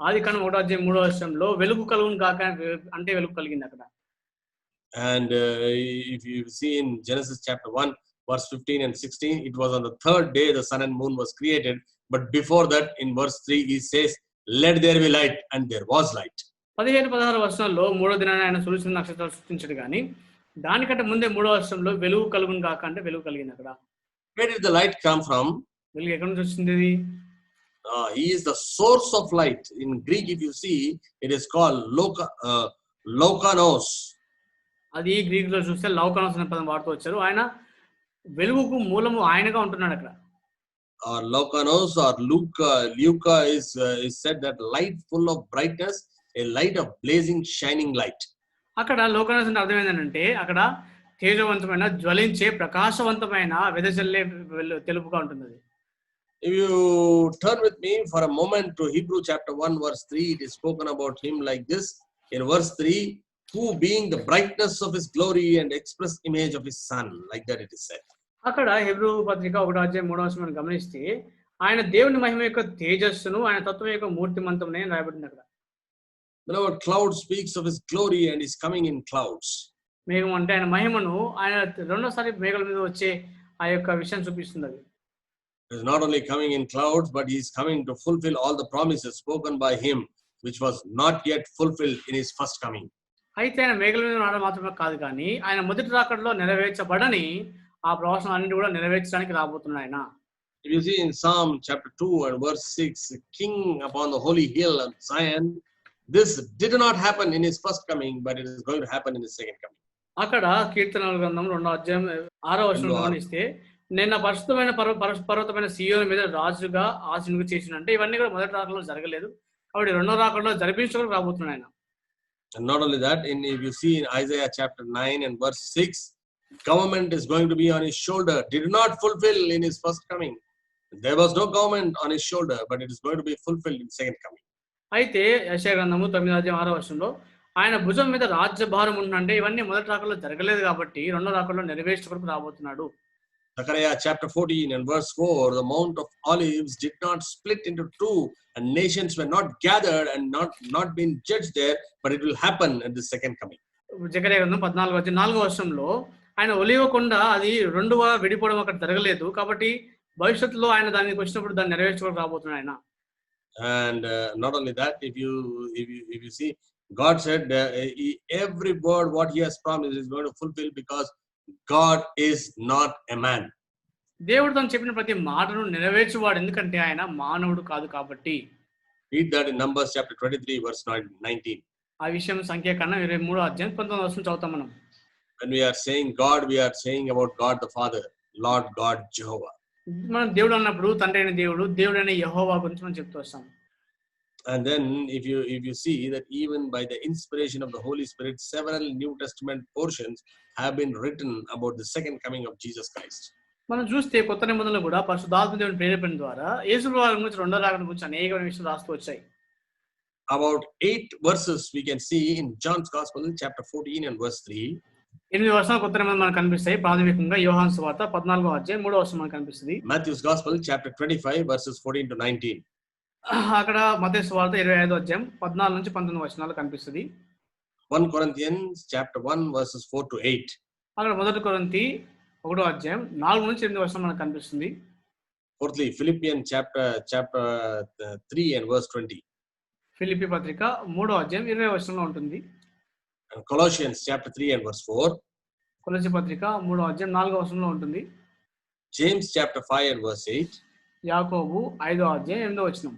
ఆదికాండం 1వ అధ్యాయం 3వ వచనంలో వెలుగు కలుగును కాక అంటే వెలుగు కలిగింది అక్కడ. And if you see in Genesis chapter 1, verse 15 and 16, it was on the third day the sun and moon was created. But before that, in verse 3, he says, let there be light, and there was light. 15-16 వచనాల్లో 3వ దినాన ఆయన సూర్య నక్షత్రాలు సృష్టించాడు కానీ దానికంటే ముందే 3వ వచనంలో వెలుగు కలుగును కాక అంటే వెలుగు కలిగింది అక్కడ. Where did the light come from? వెలుగు ఎక్కడి నుంచి వచ్చింది? He is the source of light. In Greek, if you see, it is called Loukanos. అది గ్రీక్ లో చూస్తే లౌకానోస్ అనే పదం వాడుతూ వచ్చారు. ఆయన వెలుగుకు మూలము ఆయనగా ఉంటున్నాడు అక్కడ. Loukanos or Luca is said that light full of brightness, a light of blazing, shining light. అక్కడ లౌకానోస్ అంటే అర్థం ఏంటంటే అక్కడ తేజవంతమైన జ్వలించే ప్రకాశవంతమైన వెదజల్లే తెలుపుగా ఉంటుంది. If you turn with me for a moment to Hebrew chapter 1 verse 3, it is spoken about him like this. In verse 3, who being the brightness of his glory and express image of his son, like that it is said. అక్కడ Hebrew పత్రిక 1:3 గమనిస్తే ఆయన దేవుని మహిమ యొక్క తేజస్సును ఆయన తత్వం యొక్క మూర్తిమంతమునే రాయబడింది అక్కడ. Whenever cloud speaks of his glory and is coming in clouds. మేఘం అంటే ఆయన మహిమను ఆయన రెండోసారి మేఘాల మీద వచ్చే ఆ యొక్క విషయం చూపిస్తుంది అది. He is not only coming in clouds, but he is coming to fulfill all the promises spoken by him, which was not yet fulfilled in his first coming. అయితే ఆయన మేఘాల మీద రావడం మాత్రమే కాదు కానీ ఆయన మొదటి రాకడలో నెరవేర్చబడని ఆ ప్రవచనాలన్నీ కూడా నెరవేర్చడానికి రాబోతున్నాడు ఆయన. If you see in Psalm chapter 2 and verse 6, king upon the holy hill of Zion, this did not happen in his first coming, but it is going to happen in his second coming. అక్కడ కీర్తనల గ్రంథం 2:6 గమనిస్తే నేను పరిశుద్ధమైన పర్వతమైన సియోను మీద రాజుగా ఆసీనుగా చేసిన అంటే ఇవన్నీ కూడా మొదటి రాకడలో జరగలేదు కాబట్టి రెండో రాకడలో జరిపించడానికి రాబోతున్నాడు ఆయన. And not only that, if you see in Isaiah chapter 9 and verse 6, government is going to be on his shoulder. Did not fulfill in his first coming. There was no government on his shoulder, but it is going to be fulfilled in second coming. అయితే యెషయా గ్రంథము 9:6 ఆయన భుజం మీద రాజ్యభారం ఉందంటే ఇవన్నీ మొదటి రాకడలో జరగలేదు కాబట్టి రెండో రాకడలో నెరవేర్చుటకు రాబోతున్నాడు. Zechariah chapter 14 and verse 4, the Mount of Olives did not split into two, and nations were not gathered and not been judged there, but it will happen at the second coming. జెకర్యా గ్రంథం 14:4 ఆయన ఒలివ కొండ అది రెండుగా విడిపోవడం అక్కడ జరగలేదు కాబట్టి భవిష్యత్తులో ఆయన దానికి వచ్చినప్పుడు దాన్ని నెరవేర్చుకోవడానికి రాబోతున్నాడు ఆయన. And not only that, if you see, God said every word what he has promised is going to fulfill because God is not a man. దేవుడు తను చెప్పిన ప్రతి మాటను నెరవేర్చువాడు ఎందుకంటే ఆయన మానవుడు కాదు కాబట్టి. Read that in Numbers chapter 23 verse 19. ఆ విషయం సంఖ్యాకాండం 23:19 చదువుతాం మనం. When we are saying God, we are saying about God the Father, Lord God Jehovah. మనం దేవుడు అన్నప్పుడు తండ్రి అయిన దేవుడు, దేవుడైన యెహోవా గురించి మనం చెప్తూ వస్తాం. And then if you see that even by the inspiration of the Holy Spirit, several New Testament portions have been written about the second coming of Jesus Christ. మనం చూస్తే కొత్త నిబంధనలో కూడా పరిశుద్ధాత్మ దేవుని ప్రేరేపణ ద్వారా యేసుప్రభువు గురించి రెండో రాకడ గురించి అనేక విషయాలు రాస్తూ వచ్చాయి. About 8 verses we can see in John's Gospel chapter 14 and verse 3. 8 వర్షాలు కొత్త నిబంధన మనకు కనిపిస్తాయి. ప్రాథమికంగా యోహాను సువార్త 14:3 మనకు కనిపిస్తుంది. Matthew's Gospel chapter 25 verses 14 to 19. అక్కడ మత్తయి సువార్త 25:14-19 కనిపిస్తుంది. 1 Corinthians chapter 1 verses 4 to 8. అక్కడ 1 కొరింథీ 1:4-8 మనకు కనిపిస్తుంది. Fourthly, Philippians chapter 3 and verse 20. Philippi పత్రిక 3:20 ఉంటుంది. And Colossians chapter 3 and verse 4. కొలస్సీ పత్రిక 3:4 ఉంటుంది. James chapter 5 and verse 8. యాకోబు 5:8.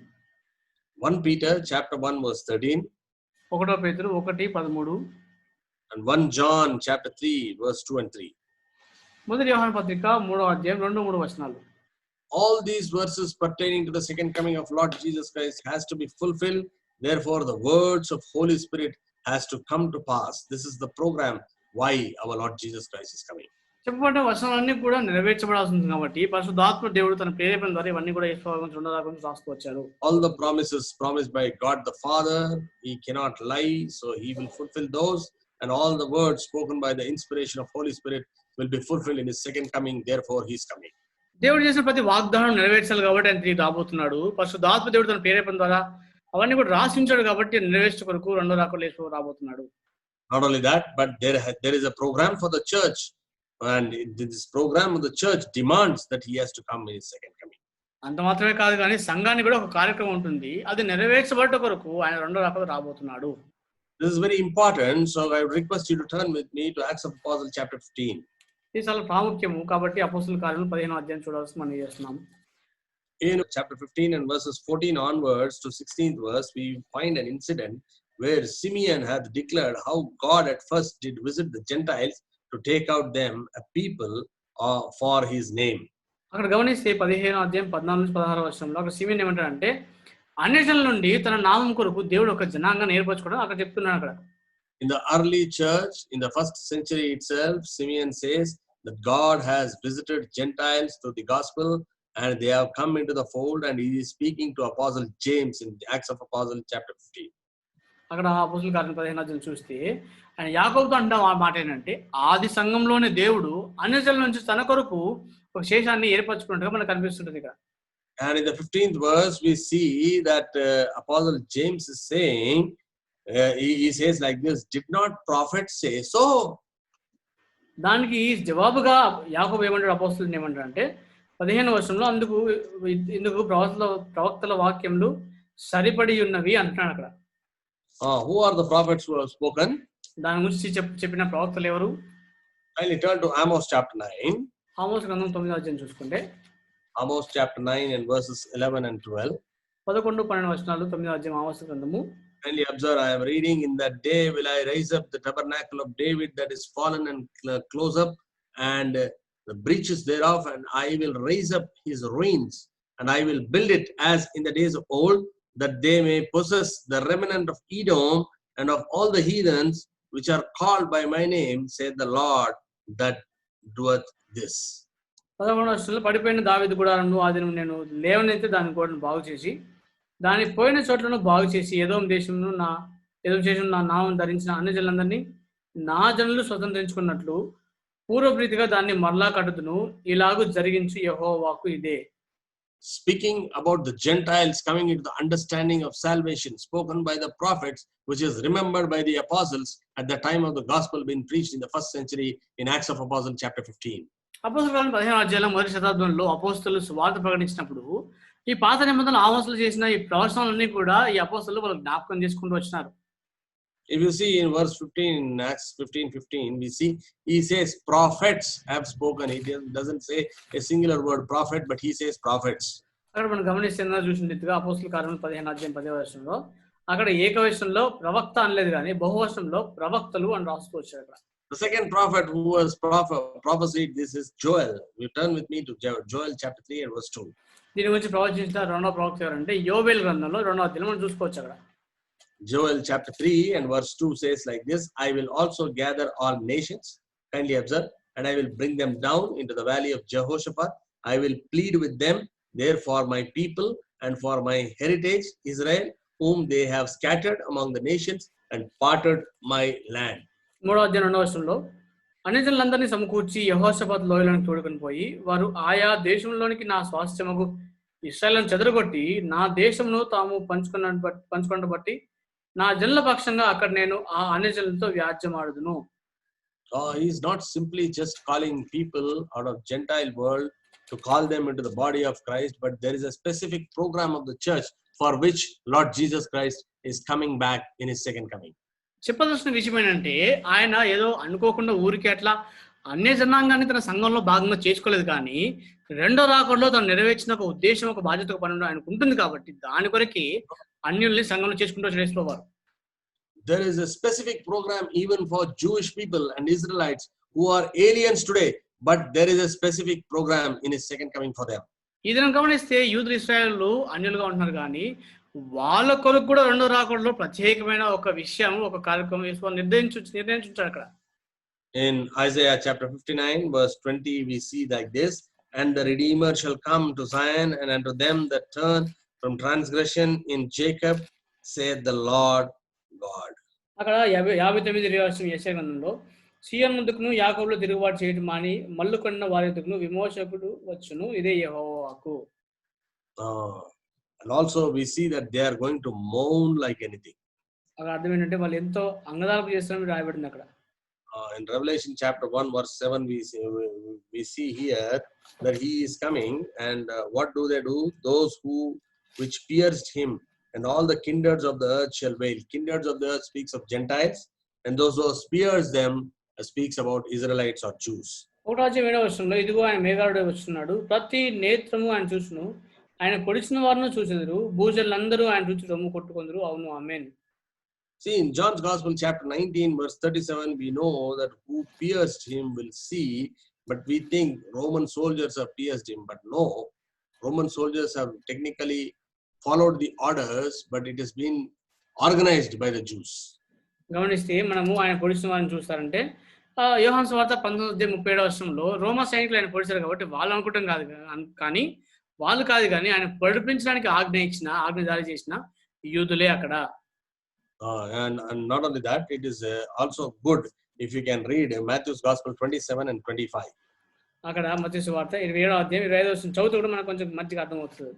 1 Peter chapter 1 verse 13. 1 పేతురు 1:13. And 1 John chapter 3 verse 2 and 3. మొదటి యోహాను పత్రిక 3:2-3. All these verses pertaining to the second coming of Lord Jesus Christ has to be fulfilled. Therefore, the words of Holy Spirit has to come to pass. This is the program why our Lord Jesus Christ is coming. చెప్పబడ్డ వచనాలన్నీ కూడా నెరవేర్చబడాల్సి ఉంది కాబట్టి పరిశుద్ధాత్మ దేవుడు తన ప్రేరేపణ ద్వారా ఇవన్నీ కూడా యేసుప్రభువు గురించి రెండో రాకడ గురించి రాస్తూ వచ్చారు. All the promises promised by God the Father, he cannot lie, so he will fulfill those, and all the words spoken by the inspiration of Holy Spirit will be fulfilled in his second coming. Therefore, he is coming. దేవుడు చేసిన ప్రతి వాగ్దానం నెరవేర్చాలి కాబట్టి ఆయన తిరిగి రాబోతున్నాడు. పరిశుద్ధాత్మ దేవుడు తన ప్రేరేపణ ద్వారా అవన్నీ కూడా రాసి ఉంచాడు కాబట్టి నెరవేర్చే కొరకు రెండో రాకడలో యేసు రాబోతున్నాడు. Not only that, but there is a program for the church, and this program of the church demands that he has to come in his second coming. అంత మాత్రమే కాదు కానీ సంఘానికి కూడా ఒక కార్యక్రమం ఉంటుంది. అది నెరవేర్చబడ్డ కొరకు ఆయన రెండో రాకడలో రాబోతున్నాడు. This is very important, so I would request you to turn with me to Acts of the Apostles chapter 15. ఇది చాలా ప్రాముఖ్యము కాబట్టి అపోస్తలుల కార్యములు 15వ చూడాల్సి మనం చేస్తున్నాం. In chapter 15 and verses 14 onwards to 16th verse, we find an incident where Simeon hath declared how God at first did visit the Gentiles to take out them a people for his name. అక్కడ గమనిస్తే 15:14-16 అక్కడ Simeon ఏమంటాడంటే అన్యజనుల నుండి తన నామం కొరకు దేవుడు ఒక జనాంగాన్ని ఏర్పరచుకోవడం అక్కడ చెప్తున్నాడు. అక్కడ In the early church, in the first century itself, Simeon says that God has visited Gentiles through the gospel and they have come into the fold, and he is speaking to Apostle James in the Acts of Apostles chapter 15. అక్కడ అపోస్తుల కార్యం 15 చూస్తే ఆయన యాకోబుతో అంటున్న ఆ మాట ఏంటంటే ఆది సంఘంలోనే దేవుడు అన్యజనుల నుంచి తన కొరకు ఒక శేషాన్ని ఏర్పరచుకున్నట్టుగా మనకు కనిపిస్తుంటది ఇక్కడ. And in the 15th verse, we see that Apostle James is saying, he says like this, did not prophets say so? దానికి జవాబుగా యాకోబు ఏమంటాడు, అపోస్తులు ఏమంటాడు అంటే 15వ వచనంలో ఇందుకు ప్రవక్తల వాక్యములు సరిపడి ఉన్నవి అంటున్నాడు అక్కడ. Who are the prophets who have spoken? దాని గురించి చెప్పిన ప్రవక్తలు ఎవరు? Kindly turn to Amos chapter 9. Amos గ్రంథం 9వ అధ్యాయం చూసుకుంటే Amos chapter 9 and verses 11 and 12. 11-12 వచనాలు 9వ అధ్యాయం ఆమోస్ గ్రంథము. Kindly observe, I am reading, in that day will I raise up the tabernacle of David that is fallen and close up, and the breaches thereof, and I will raise up his ruins, and I will build it as in the days of old, that they may possess the remnant of Edom and of all the heathens which are called by my name, saith the Lord that doeth this. 11వ వచనంలో పడిపోయిన దావీదు గుడారమును అది నేను లేవనెత్తి దాని గోడను బాగు చేసి దాని పోయిన చోట్లను బాగు చేసి ఎదోం దేశం నా నామం ధరించిన అన్ని జనులందరినీ నా జనులు స్వతంత్రించుకున్నట్లు పూర్వప్రీతిగా దాన్ని మరలా కట్టుదును, ఇలాగూ జరిగించు యెహోవాకు ఇదే. Speaking about the Gentiles coming into the understanding of salvation spoken by the prophets, which is remembered by the apostles at the time of the gospel being preached in the first century in Acts of Apostles chapter 15. అపోస్తలుల 15వ అధ్యాయంలో మొదటి శతాబ్దంలో అపోస్తలు సువార్త ప్రకటించినప్పుడు ఈ పాత నిబంధనలు ఆమోసులు చేసిన ఈ ప్రవచనాలన్నీ కూడా ఈ అపోస్తలు వాళ్ళు జ్ఞాపకం చేసుకుంటూ వచ్చినారు. If you see in verse 15, in Acts 15:15, we see he says prophets have spoken. He doesn't say a singular word prophet, but he says prophets. అక్కడ మనం గమనిస్తే చూసిన రీతిగా అపోస్తల కార్యం 15వ అధ్యాయం 10వ వచనంలో అక్కడ ఏకవచనంలో ప్రవక్త అనలేదు కానీ బహువచనంలో ప్రవక్తలు అని రాస్తూ వచ్చారు అక్కడ. The second prophet who was prophesied this is Joel. You turn with me to Joel chapter 3 and verse 2. దీని గురించి ప్రవచించిన రెండవ ప్రవక్త ఎవరంటే యోవేల్ గ్రంథంలో 2వ అధ్యాయం మనం చూసుకోవచ్చు అక్కడ. Joel chapter 3 and verse 2 says like this, I will also gather all nations, kindly observe, and I will bring them down into the valley of Jehoshaphat. I will plead with them there for my people and for my heritage Israel, whom they have scattered among the nations and parted my land. 3వ అధ్యాయం 2వ వచనంలో అన్యజనులందరినీ సమకూర్చి యెహోషాపాతు లోయలోనికి తోడుకొని పోయి వారు ఆయా దేశంలోనికి నా స్వాస్థ్యముకు ఇశ్రాయేలును చెదరగొట్టి నా దేశమును తాము పంచుకున్న బట్టి నా జనుల పక్షంగా అక్కడ నేను ఆ అన్యజనులతో వ్యాజ్యమాడుదును. He is not simply just calling people out of Gentile world to call them into the body of Christ, but there is a specific program of the church for which Lord Jesus Christ is coming back in his second coming. చెప్పదలసిన విషయం ఏంటంటే ఆయన ఏదో అనుకోకుండా ఊరికి అట్లా అన్య జనాంగాన్ని తన సంఘంలో భాగంగా చేసుకోలేదు, కానీ రెండో రాకడలో తను నెరవేర్చిన ఒక ఉద్దేశం ఒక బాధ్యత ఒక పని ఆయనకు ఉంటుంది కాబట్టి దాని కొరకి అన్యుల్ని సంఘంలో చేసుకుంటూ చేసిపోవారు. There is a specific program even for Jewish people and Israelites who are aliens today, but there is a specific program in his second coming for them. ఇదనం గమనిస్తే యూదులు ఇశ్రాయేలు అన్యులుగా ఉంటున్నారు, కానీ వాళ్ళ కొరకు కూడా రెండో రాకడలో ప్రత్యేకమైన ఒక విషయం ఒక కార్యక్రమం నిర్ణయించుంటారు అక్కడ. In Isaiah chapter 59 verse 20 we see like this, and the Redeemer shall come to Zion, and unto them that turn from transgression in Jacob, saith the Lord God. అక్కడ 59 యెషయా గ్రంథంలో సియోను ముందుకును యాకోబులో తిరుగుబాటు చేయడం మాని మల్లుకొన్న వారి ఎదుగును విమోచకుడు వచ్చును, ఇదే యెహోవాకు. And also we see that they are going to mourn like anything. అక్కడ అర్థం ఏంటంటే వాళ్ళు ఎంతో అంగదార్పు చేస్తారని రాయబడింది అక్కడ. In Revelation chapter 1 verse 7 we see here that he is coming, and what do they do? Those which pierced him, and all the kindreds of the earth shall wail. Kindreds of the earth speaks of Gentiles, and those who pierced them speaks about Israelites or Jews. 1వ వచనంలో ఇదిగో ఆయన మేఘారుడే వస్తున్నాడు, ప్రతి నేత్రము ఆయన చూసును, ఆయన పొడిచిన వారిని చూచెదరు, భూజనులందరూ ఆయన చూచి రొమ్ము కొట్టుకొందురు. అవును, ఆమేన్. See, in John's Gospel chapter 19 verse 37 we know that who pierced him will see, but we think Roman soldiers have pierced him, but no, Roman soldiers have technically followed the orders, but it has been organized by the Jews. గమనిస్తే మనము ఆయన పొడిచిన వారిని చూస్తారంటే యోహాను సువార్త 19:37 రోమా సైనికులు ఆయన పొడిచారు కాబట్టి వాళ్ళు అనుకుంటాం కాదు, కానీ వాళ్ళు కాదు, కానీ ఆయన పొడిపించడానికి ఆజ్ఞ జారీ చేసిన యూదులే అక్కడ. And not only that, it is also good if you can read Matthew's Gospel 27 and 25. అక్కడ మత్తయి సువార్త 27వ అధ్యాయం 25వ వచనం చదివితే కూడా మనకు కొంచెం మంచిగా అర్థమవుతుంది.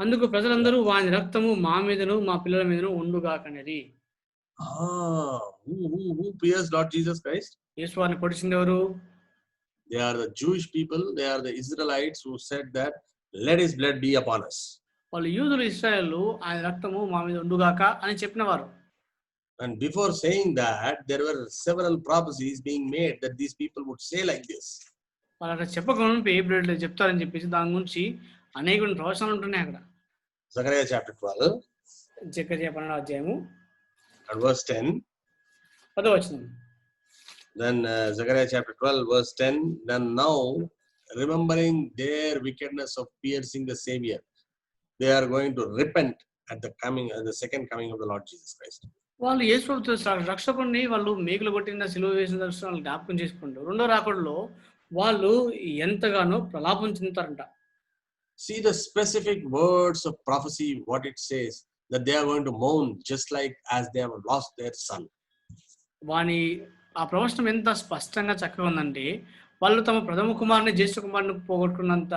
అందుకు ప్రజలందరూ వాని రక్తము మా మీదను మా పిల్లల మీదను ఉండుగాకనేది. Who pierced Lord Jesus Christ? యేసు వారిని పొడిచింది ఎవరు? They are the Jewish people. They are the Israelites who said that let his blood be upon us. వాళ్ళు యూదులు, ఇశ్రాయేలు ఆయన రక్తము మా మీద ఉండుగాక అని చెప్పినవారు. And before saying that, there were several prophecies being made that these people would say like this. వాళ్ళు అక్కడ చెప్పకుండా ఏబ్రిల్ చెప్తారని చెప్పేసి దాని గురించి అనేక ప్రవచనాలు ఉంటున్నాయి అక్కడ. Zechariah chapter 12. జకర్యా 12వ అధ్యాయము and verse 10. 10వ వచనం. Then Zechariah chapter 12 verse 10. Then now, remembering their wickedness of piercing the Savior, they are going to repent at the second coming of the Lord Jesus Christ. వాళ్ళు యేసు రక్షకుడిని వాళ్ళు మేకులు కొట్టిన సిలువ వేసిన దర్శనాలు జ్ఞాపకం చేసుకుంటూ రెండో రాకడలో వాళ్ళు ఎంతగానో ప్రలాపం చెందుతారంట. See the specific words of prophecy, what it says, that they are going to mourn just like as they have lost their son. వాని ఆ ప్రవచనం ఎంత స్పష్టంగా చక్కగా ఉందంటే వాళ్ళు తమ ప్రథమ కుమారుని జ్యేష్ఠ కుమారుని పోగొట్టుకున్నంత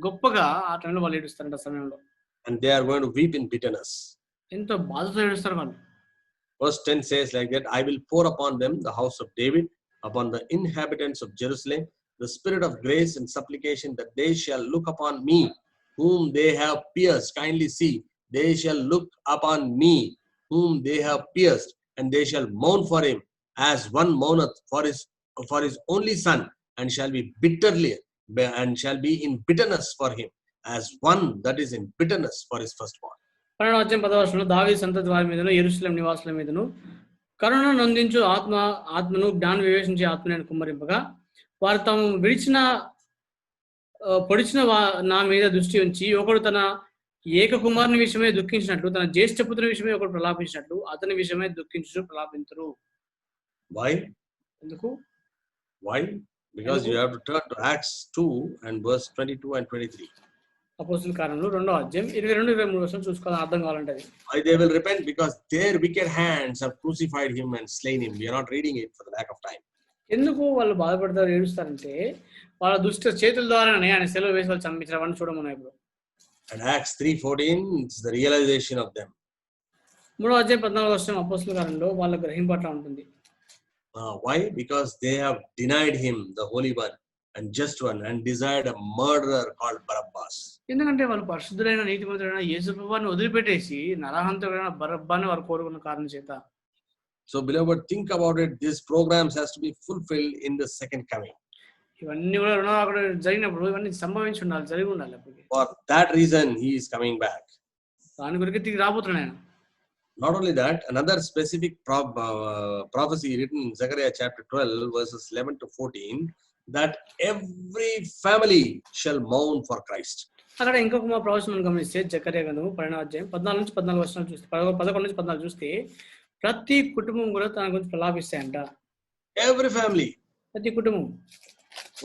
గొప్పగా ఆ టైంలో వాళ్ళు ఏడుస్తారంట సమయంలో. And they are going to weep in bitterness. ఎంతో బాధతో ఏడుస్తారు వాళ్ళు. Verse 10 says like that, I will pour upon them the house of David, upon the inhabitants of Jerusalem, the spirit of grace and supplication, that they shall look upon me, whom they have pierced. Kindly see, they shall look upon me, whom they have pierced, and they shall mourn for him, as one mourneth for his only son, and shall be in bitterness for him, as one that is in bitterness for his firstborn. 12వ అధ్యాయం 10వ వచనంలో దావీదు సంతతి వారి మీదను యెరూషలేం నివాసుల మీదను కరుణ నొందించు ఆత్మను జ్ఞానం వివేచించే ఆత్మను కుమ్మరింపగా వారు తాము పొడిచిన నా మీద దృష్టి ఉంచి ఒకడు తన ఏక కుమారుని విషయమే దుఃఖించినట్లు తన జ్యేష్ఠపుత్రుని విషయమే ఒకడు ప్రలాపించినట్లు అతని విషయమే దుఃఖించు ప్రలాపింతురు. Why? ఎందుకు? Why? Because you have to turn to Acts 2 and verse 22 and 23. అపోస్తలుల కార్యములు 2వ అధ్యాయం 22-23 వచనం చూసుకోవాలి అర్థం కావాలంటే. Why they will repent? Because their wicked hands have crucified him and slain him. We are not reading it for the lack of time. ఎందుకు వాళ్ళు బాధపడతారు ఏడుస్తారంటే వాళ్ళ దుష్ట చేతుల ద్వారానే ఆయన సిలువ వేసి వాళ్ళు చంపించారని చూడమని ఇప్పుడు. And Acts 3:14 is the realization of them. 3వ అధ్యాయం 14వ వచనం అపోస్తలుల కార్యములో వాళ్ళ గ్రహింపట్ల ఉంటుంది. Why? Because they have denied him, the Holy One and Just One, and desired a murderer called Barabbas. ఎందుకంటే వాళ్ళు పరిశుద్ధుడైన నీతిమంతుడైన యేసు ప్రభువుని వదిలిపెట్టేసి నరహంతకుడైన బరబ్బాని వారు కోరుకున్న కారణం చేత. So beloved, think about it. These programs has to be fulfilled in the second coming. ఇవన్నీ కూడా రెండో అక్కడ జరిగినప్పుడు ఇవన్నీ సంభవించి ఉండాలి, జరిగి ఉండాలి. For that reason he is coming back. దాని గురించి తిరిగి రాబోతున్నాడు ఆయన. Not only that, another specific prophecy written in Zechariah chapter 12 verses 11 to 14, that every family shall mourn for Christ. అక్కడ ఇంకొక ప్రవచనం గమనిస్తే జకర్యా గ్రంథము 12వ అధ్యాయం 14 నుంచి 14 వచనాలు చూస్తే 11 నుంచి 14 చూస్తే ప్రతి కుటుంబం కూడా తన గురించి ప్రలాపిస్తాయంట. Every family. ప్రతి కుటుంబం.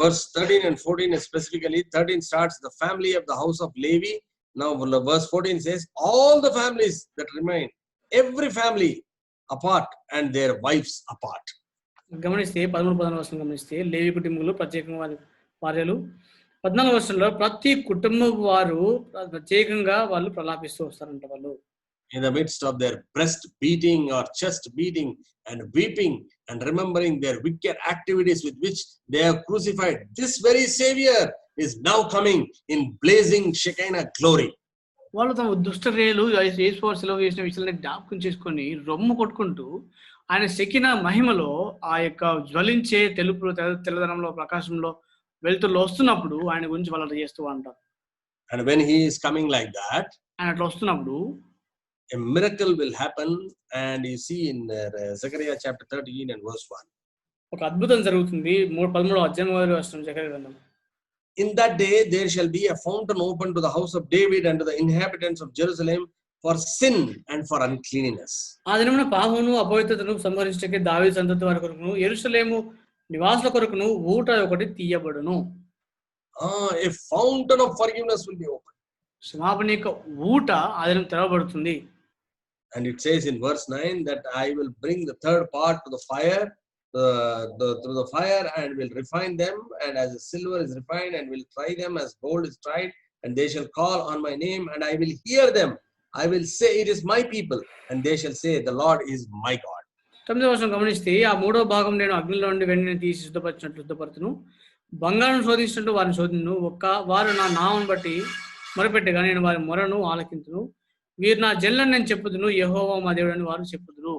Verse 13 and 14 is specifically, 13 starts the family of the house of Levi. Now verse 14 says all the families that remain, every family apart and their wives apart. గమనిస్తే 13-14 వచనం గమనిస్తే లేవి కుటుంబములు ప్రత్యేకంగా భార్యలు 14 వచనంలో ప్రతి కుటుంబం వారు ప్రత్యేకంగా వాళ్ళు ప్రలాపిస్తూ వస్తారంట. వాళ్ళు in the midst of their breast beating or chest beating and weeping and remembering their wicked activities with which they have crucified this very Savior is now coming in blazing Shekinah glory. వాళ్ళు తమ దుష్టక్రియలు యేసు సిలువ వేసిన విషయాన్ని జ్ఞాపకం చేసుకొని రొమ్ము కొట్టుకుంటూ ఆయన షెకినా మహిమలో ఆ యొక్క జ్వలించే తెలుపు తెల్లదనంలో ప్రకాశంలో వెలుతురులో వస్తున్నప్పుడు ఆయన గురించి వాళ్ళు చేస్తూ ఉంటారు. And when he is coming like that, ఆయన అట్లా వస్తున్నప్పుడు a miracle will happen, and you see in Zechariah chapter 13 and verse 1. ఒక అద్భుతం జరుగుతుంది 13వ అధ్యాయం 1వ వచనం జకర్యా గ్రంథం. In that day there shall be a fountain open to the house of David and to the inhabitants of Jerusalem for sin and for uncleanness. ఆ దినమున పాపమును అపవిత్రతను సంహరించడానికి దావీదు సంతతి వారి కొరకును యెరూషలేము నివాసుల కొరకును ఊట ఒకటి తీయబడును. A fountain of forgiveness will be opened. క్షమాపణ యొక్క ఊట ఆ దినం తెరవబడుతుంది. And it says in verse 9 that I will bring the third part to the fire, through the fire, and will refine them, and as the silver is refined, and will try them as gold is tried, and they shall call on my name, and I will hear them. I will say, it is my people, and they shall say, the Lord is my God. 9వ వచనం గమనిస్తే ఆ 3వ భాగం నేను అగ్నిలో నుండి వెండిని తీసి శుద్ధపరిచినట్లు శుద్ధపరచును, బంగారం శోధించినట్టు వారిని శోధించును, వారు నా నామం బట్టి మొరపెట్టగా నేను వారి మొరను ఆలకించును, వీరు నా జనులని నేను చెప్పుదును, యెహోవా మా దేవుడు అని వారు చెప్పుదురు.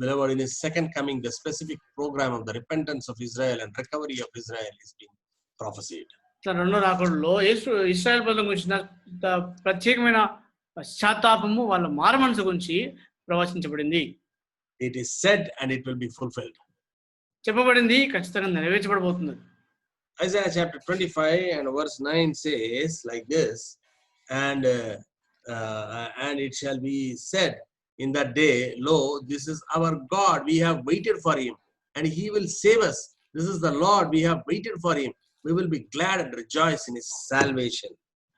Beloved, in his second coming, the specific program of the repentance of Israel and recovery of Israel is being prophesied. రెండో రాకడలో ఇశ్రాయేల్ ప్రజల గురించిన ప్రత్యేకమైన పశ్చాత్తాపము, వాళ్ళ మారుమనసు గురించి ప్రవచించబడింది. It is said and it will be fulfilled. చెప్పబడింది, ఖచ్చితంగా నెరవేర్చబడబోతుంది. Isaiah chapter 25 and verse 9 says like this, and it shall be said in that day, lo, this is our God, we have waited for him, and he will save us. This is the Lord, we have waited for him. We will be glad and rejoice in his salvation.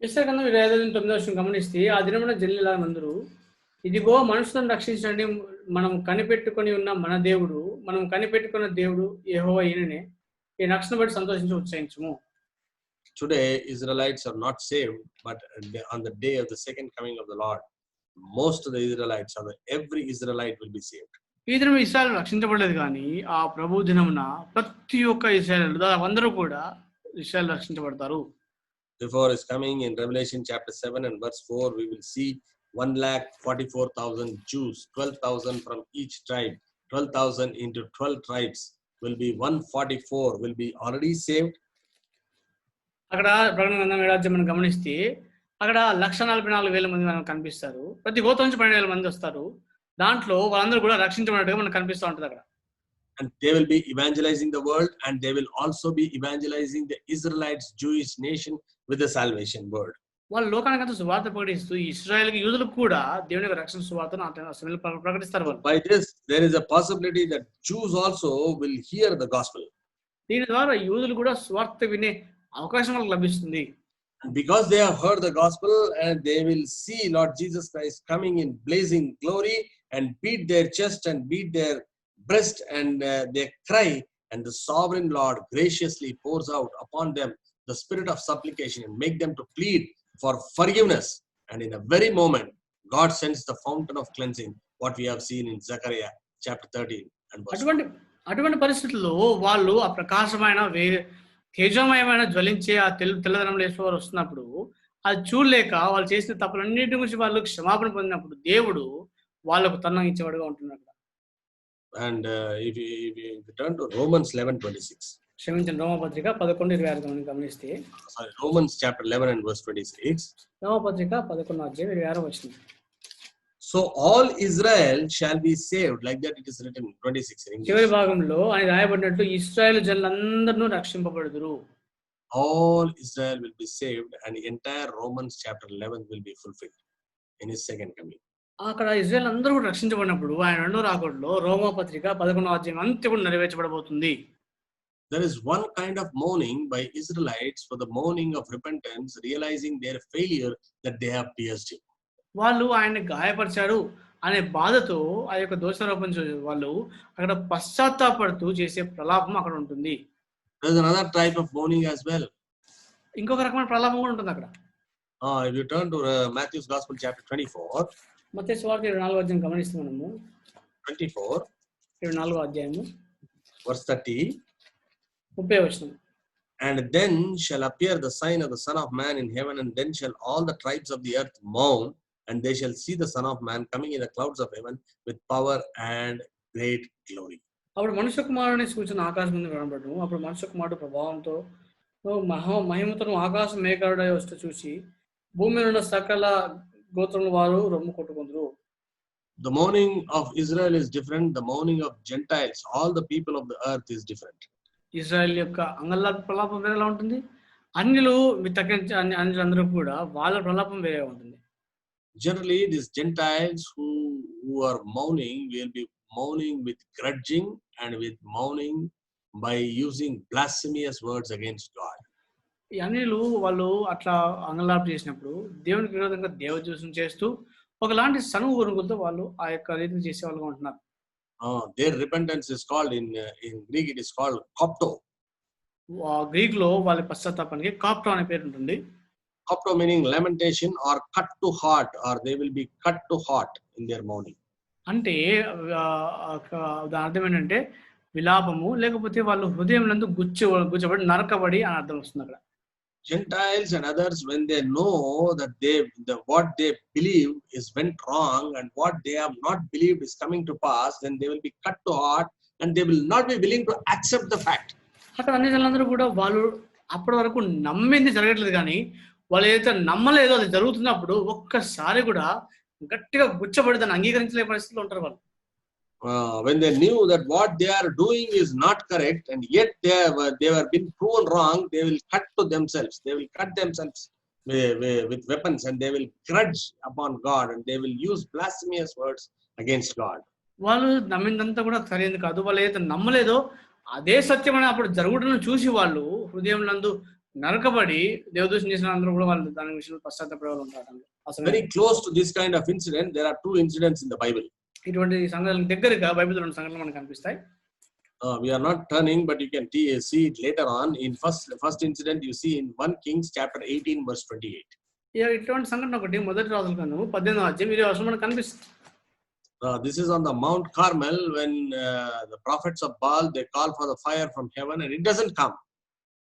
యెషయా గ్రంథం 25:9 వచనం గమనిస్తే, ఆ దినమున జనులందరూ, ఇదిగో మనుషులను రక్షించండి, మనం కనిపెట్టుకొని ఉన్న మన దేవుడు, మనం కనిపెట్టుకున్న దేవుడు యెహోవా ఈయననే, ఈ రక్షణ బట్టి సంతోషించి ఉత్సహించుము. Today Israelites are not saved, but on the day of the second coming of the Lord, most of the Israelites, every Israelite will be saved. ఈ దినం ఇశ్రాయేలు రక్షించబడలేదు, కానీ ఆ ప్రభు దినమున ప్రతి ఒక్క ఇశ్రాయేలు అందరూ కూడా ఇశ్రాయేలు రక్షించబడతారు. Before his coming, in Revelation chapter 7 and verse 4, we will see 1,44,000 Jews, 12,000 from each tribe. 12,000 into 12 tribes will be 144, will be already saved. అక్కడ ప్రకటన గ్రంథం 7వ అధ్యాయం గమనిస్తే, అక్కడ 144,000 మంది మనకు కనిపిస్తారు. ప్రతి గోత్రం నుంచి 12,000 మంది వస్తారు. దాంట్లో వాళ్ళందరూ కూడా రక్షించబడినట్టుగా మనకు కనిపిస్తూ ఉంటుంది అక్కడ. And they will be evangelizing the world, and they will also be evangelizing the Israelites, Jewish nation, with the salvation word. వాళ్ళు లోకానికంతా సువార్త ప్రకటిస్తూ ఇశ్రాయేలుకి, యూదులకు కూడా దేవుని యొక్క రక్షణ సువార్తను ఆ సమయంలో ప్రకటిస్తారు వాళ్ళు. By this, there is a possibility that Jews also will hear the gospel. దీని ద్వారా యూదులు కూడా సువార్త వినే అవకాశం వాళ్ళకి లభిస్తుంది. And because they have heard the gospel, and they will see Lord Jesus Christ coming in blazing glory, and beat their chest and beat their breast, and they cry, and the sovereign Lord graciously pours out upon them the spirit of supplication and make them to plead for forgiveness, and in a very moment God sends the fountain of cleansing, what we have seen in Zechariah chapter 13 and verse 1. అటువంటి పరిస్థితుల్లో వాళ్ళు ఆ ప్రకాశమైన తేజోమయమైన జ్వలించే ఆ తెల్లదనంలో యేసువారు వస్తున్నప్పుడు, అది చూడలేక వాళ్ళు చేసిన తప్పులన్నిటి గురించి వాళ్ళు క్షమాపణ పొందినప్పుడు దేవుడు వాళ్ళకు తన్నం ఇచ్చేవాడుగా ఉంటున్నాడు. And if you turn to Romans 11:26, క్షమించండి, రోమపత్రిక 11:26 గమనిస్తే, Romans chapter 11 and verse 26, రోమపత్రిక 11:26 వచనం. So all Israel shall be saved, like that it is written 26 in English. చివరి భాగంలో అని రాయబడినట్టు ఇశ్రాయేలు జనులందరూ రక్షింపబడుదురు. All Israel will be saved, and the entire Romans chapter 11 will be fulfilled in his second coming. అక్కడ ఇశ్రాయేలు అందరూ కూడా రక్షించబడినప్పుడు ఆయన రెండో రాకడలో రోమపత్రిక 11వ అంతా కూడా నెరవేర్చబడబోతుంది. There is one kind of mourning by Israelites for the mourning of repentance, realizing their failure that they have pierced him. వాళ్ళు ఆయన్ని గాయపరిచారు అనే బాధతో ఆ యొక్క దోషారోపణ వాళ్ళు అక్కడ పశ్చాత్తాపడుతూ చేసే ప్రలాపం అక్కడ ఉంటుంది. There is another type of mourning as well. ఇంకొక రకమైన ప్రలాపం కూడా ఉంటుంది అక్కడ. If you turn to Matthew's Gospel chapter 24, మత్తయి సువార్త 24వ అధ్యాయం గమనిస్తే మనము 24 అధ్యాయము verse 30, 30వ వచనం. And then shall appear the sign of the Son of Man in heaven, and then shall all the tribes of the earth mourn, and they shall see the Son of Man coming in the clouds of heaven with power and great glory. అప్పుడు మనుష్య కుమారుని సూచన ఆకాశం మీద కనబడను. అప్పుడు మనుష్య కుమారుడు ప్రభావంతో మహిమతో ఆకాశం మేఘారుడై వస్తూ చూసి భూమి మీద ఉన్న సకల గోత్రముల వారు రొమ్ము కొట్టుకుందరు. The mourning of Israel is different. The mourning of Gentiles, all the people of the earth, is different. Israel యొక్క అంగళ్ళ ప్రలాపం వేరేలా ఉంటుంది. అన్యులు అన్యులందరూ కూడా వాళ్ళ ప్రలాపం వేరే ఉంటుంది. Generally, these Gentiles who are mourning will be mourning with grudging and with mourning by using blasphemous words against God. ఈ అన్యులు వాళ్ళు అట్లా అంగలాపం చేసినప్పుడు దేవునికి విరోధంగా దేవదూషణ చేస్తూ ఒకలాంటి సనుగు గొనుగులతో వాళ్ళు ఆ యొక్క రీతిని చేసేవాళ్ళుగా ఉంటున్నారు. Their repentance is called in Greek, it is called kopto. గ్రీక్‌లో వాళ్ళ పశ్చాత్తాపానికి కాప్టో అనే పేరు ఉంటుంది. Kopto meaning lamentation or cut to heart, or they will be cut to heart in their mourning. అంటే దాని అర్థం ఏంటంటే విలాపము, లేకపోతే వాళ్ళు హృదయమునందు గుచ్చబడి నరకబడి అని అర్థం వస్తుంది అక్కడ. Gentiles and others, when they know that what they believe is went wrong and what they have not believed is coming to pass, then they will be cut to heart and they will not be willing to accept the fact. అక్కడ అన్ని జనులందరూ కూడా వాళ్ళు అప్పటి వరకు నమ్మింది జరగట్లేదు కానీ వాళ్ళు ఏదైతే నమ్మలేదో అది జరుగుతున్నప్పుడు ఒక్కసారి కూడా గట్టిగా గుచ్చబడి దాన్ని అంగీకరించలే పరిస్థితిలో ఉంటారు వాళ్ళు. When they knew that what they are doing is not correct and yet they were being proven wrong, they will cut to themselves. They will cut themselves with weapons and they will grudge upon God and they will use blasphemous words against God. వాళ్ళు నమ్మిందంతా కూడా సరైనది కాదు. వాళ్ళు ఏదైతే నమ్మలేదో అదే సత్యమని అప్పుడు జరుగుతున్న చూసి వాళ్ళు హృదయం నందు నరకబడి దేవదూషణ చేసిన అందరూ కూడా వాళ్ళు దాని విషయంలో పశ్చాత్తాపడే ఉంటారు. Very close to this kind of incident, there are two incidents in the Bible. ఇటువంటి సంఘటనలకు దగ్గరగా బైబిల్లో రెండు సంఘటనలు మనకు కనిపిస్తాయి. We are not turning, but you can see it later on. In first incident, you see in 1 Kings chapter 18 verse 28. ఇటువంటి సంఘటన ఒకటి మొదటి రాజుల గ్రంథము 18వ అధ్యాయం 20వ వచనం మనకు కనిపిస్తుంది. This is on the Mount Carmel when the prophets of Baal, they call for the fire from heaven and it doesn't come.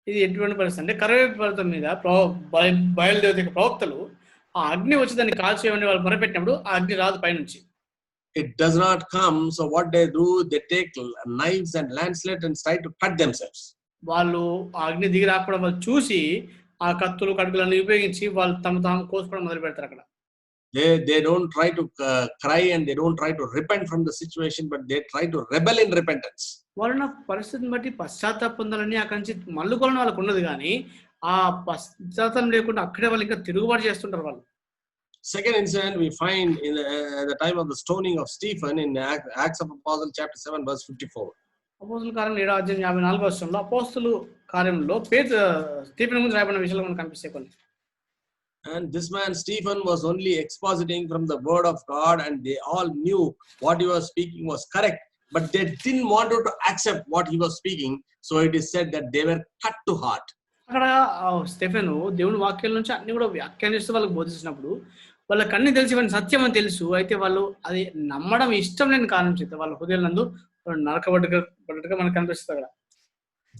ఇది ఎటువంటి పరిస్థితి అంటే కర్మేలు పర్వతం మీద బయలుదేరే ప్రవక్తలు ఆ అగ్ని వచ్చి దాన్ని కాల్చేయమని వాళ్ళు మొరపెట్టినప్పుడు ఆ అగ్ని రాదు పైనుంచి. It does not come. So what they do, they take knives and lancelet and try to cut themselves. వాళ్ళు ఆ అగ్ని దిగి రాకపోవడం వాళ్ళు చూసి ఆ కత్తులు కడుగులను ఉపయోగించి వాళ్ళు తాము కోసుకోవడం మొదలు పెడతారు అక్కడ. They don't try to cry and they don't try to repent from the situation, but they try to rebel in repentance. వాళ్ళ పరిస్థితిని బట్టి పశ్చాత్తాపం పొందాలని అక్కడి నుంచి మల్లుకోవాలని వాళ్ళకు ఉన్నది కానీ ఆ పశ్చాత్తాపం లేకుండా అక్కడే వాళ్ళు ఇంకా తిరుగుబాటు చేస్తుంటారు వాళ్ళు. Second incident we find in the time of the stoning of Stephen in Acts of Apostles chapter 7 verse 54. అపోస్తలుల కార్యం 7వ అధ్యాయం 54వ వచనంలో అపోస్తలు కార్యంలో స్టీఫెన్ గురించి రాయబడిన విషయాలు మనకు కనిపిస్తాయి కొన్ని. And this man Stephen was only expositing from the word of God and they all knew what he was speaking was correct, but they didn't want to accept what he was speaking, so it is said that they were cut to heart. అక్కడ Stephen దేవుని వాక్యాల నుంచి అన్ని కూడా వ్యాఖ్యానిస్తూ వాళ్ళకి బోధించినప్పుడు వాళ్ళకి అన్ని తెలిసి వాళ్ళని సత్యం అని తెలుసు, అయితే వాళ్ళు అది నమ్మడం ఇష్టం లేని కారణం చేత వాళ్ళ హృదయాలందు నరకబడ్డట్టుగా మనకు కనిపిస్తుంది అక్కడ.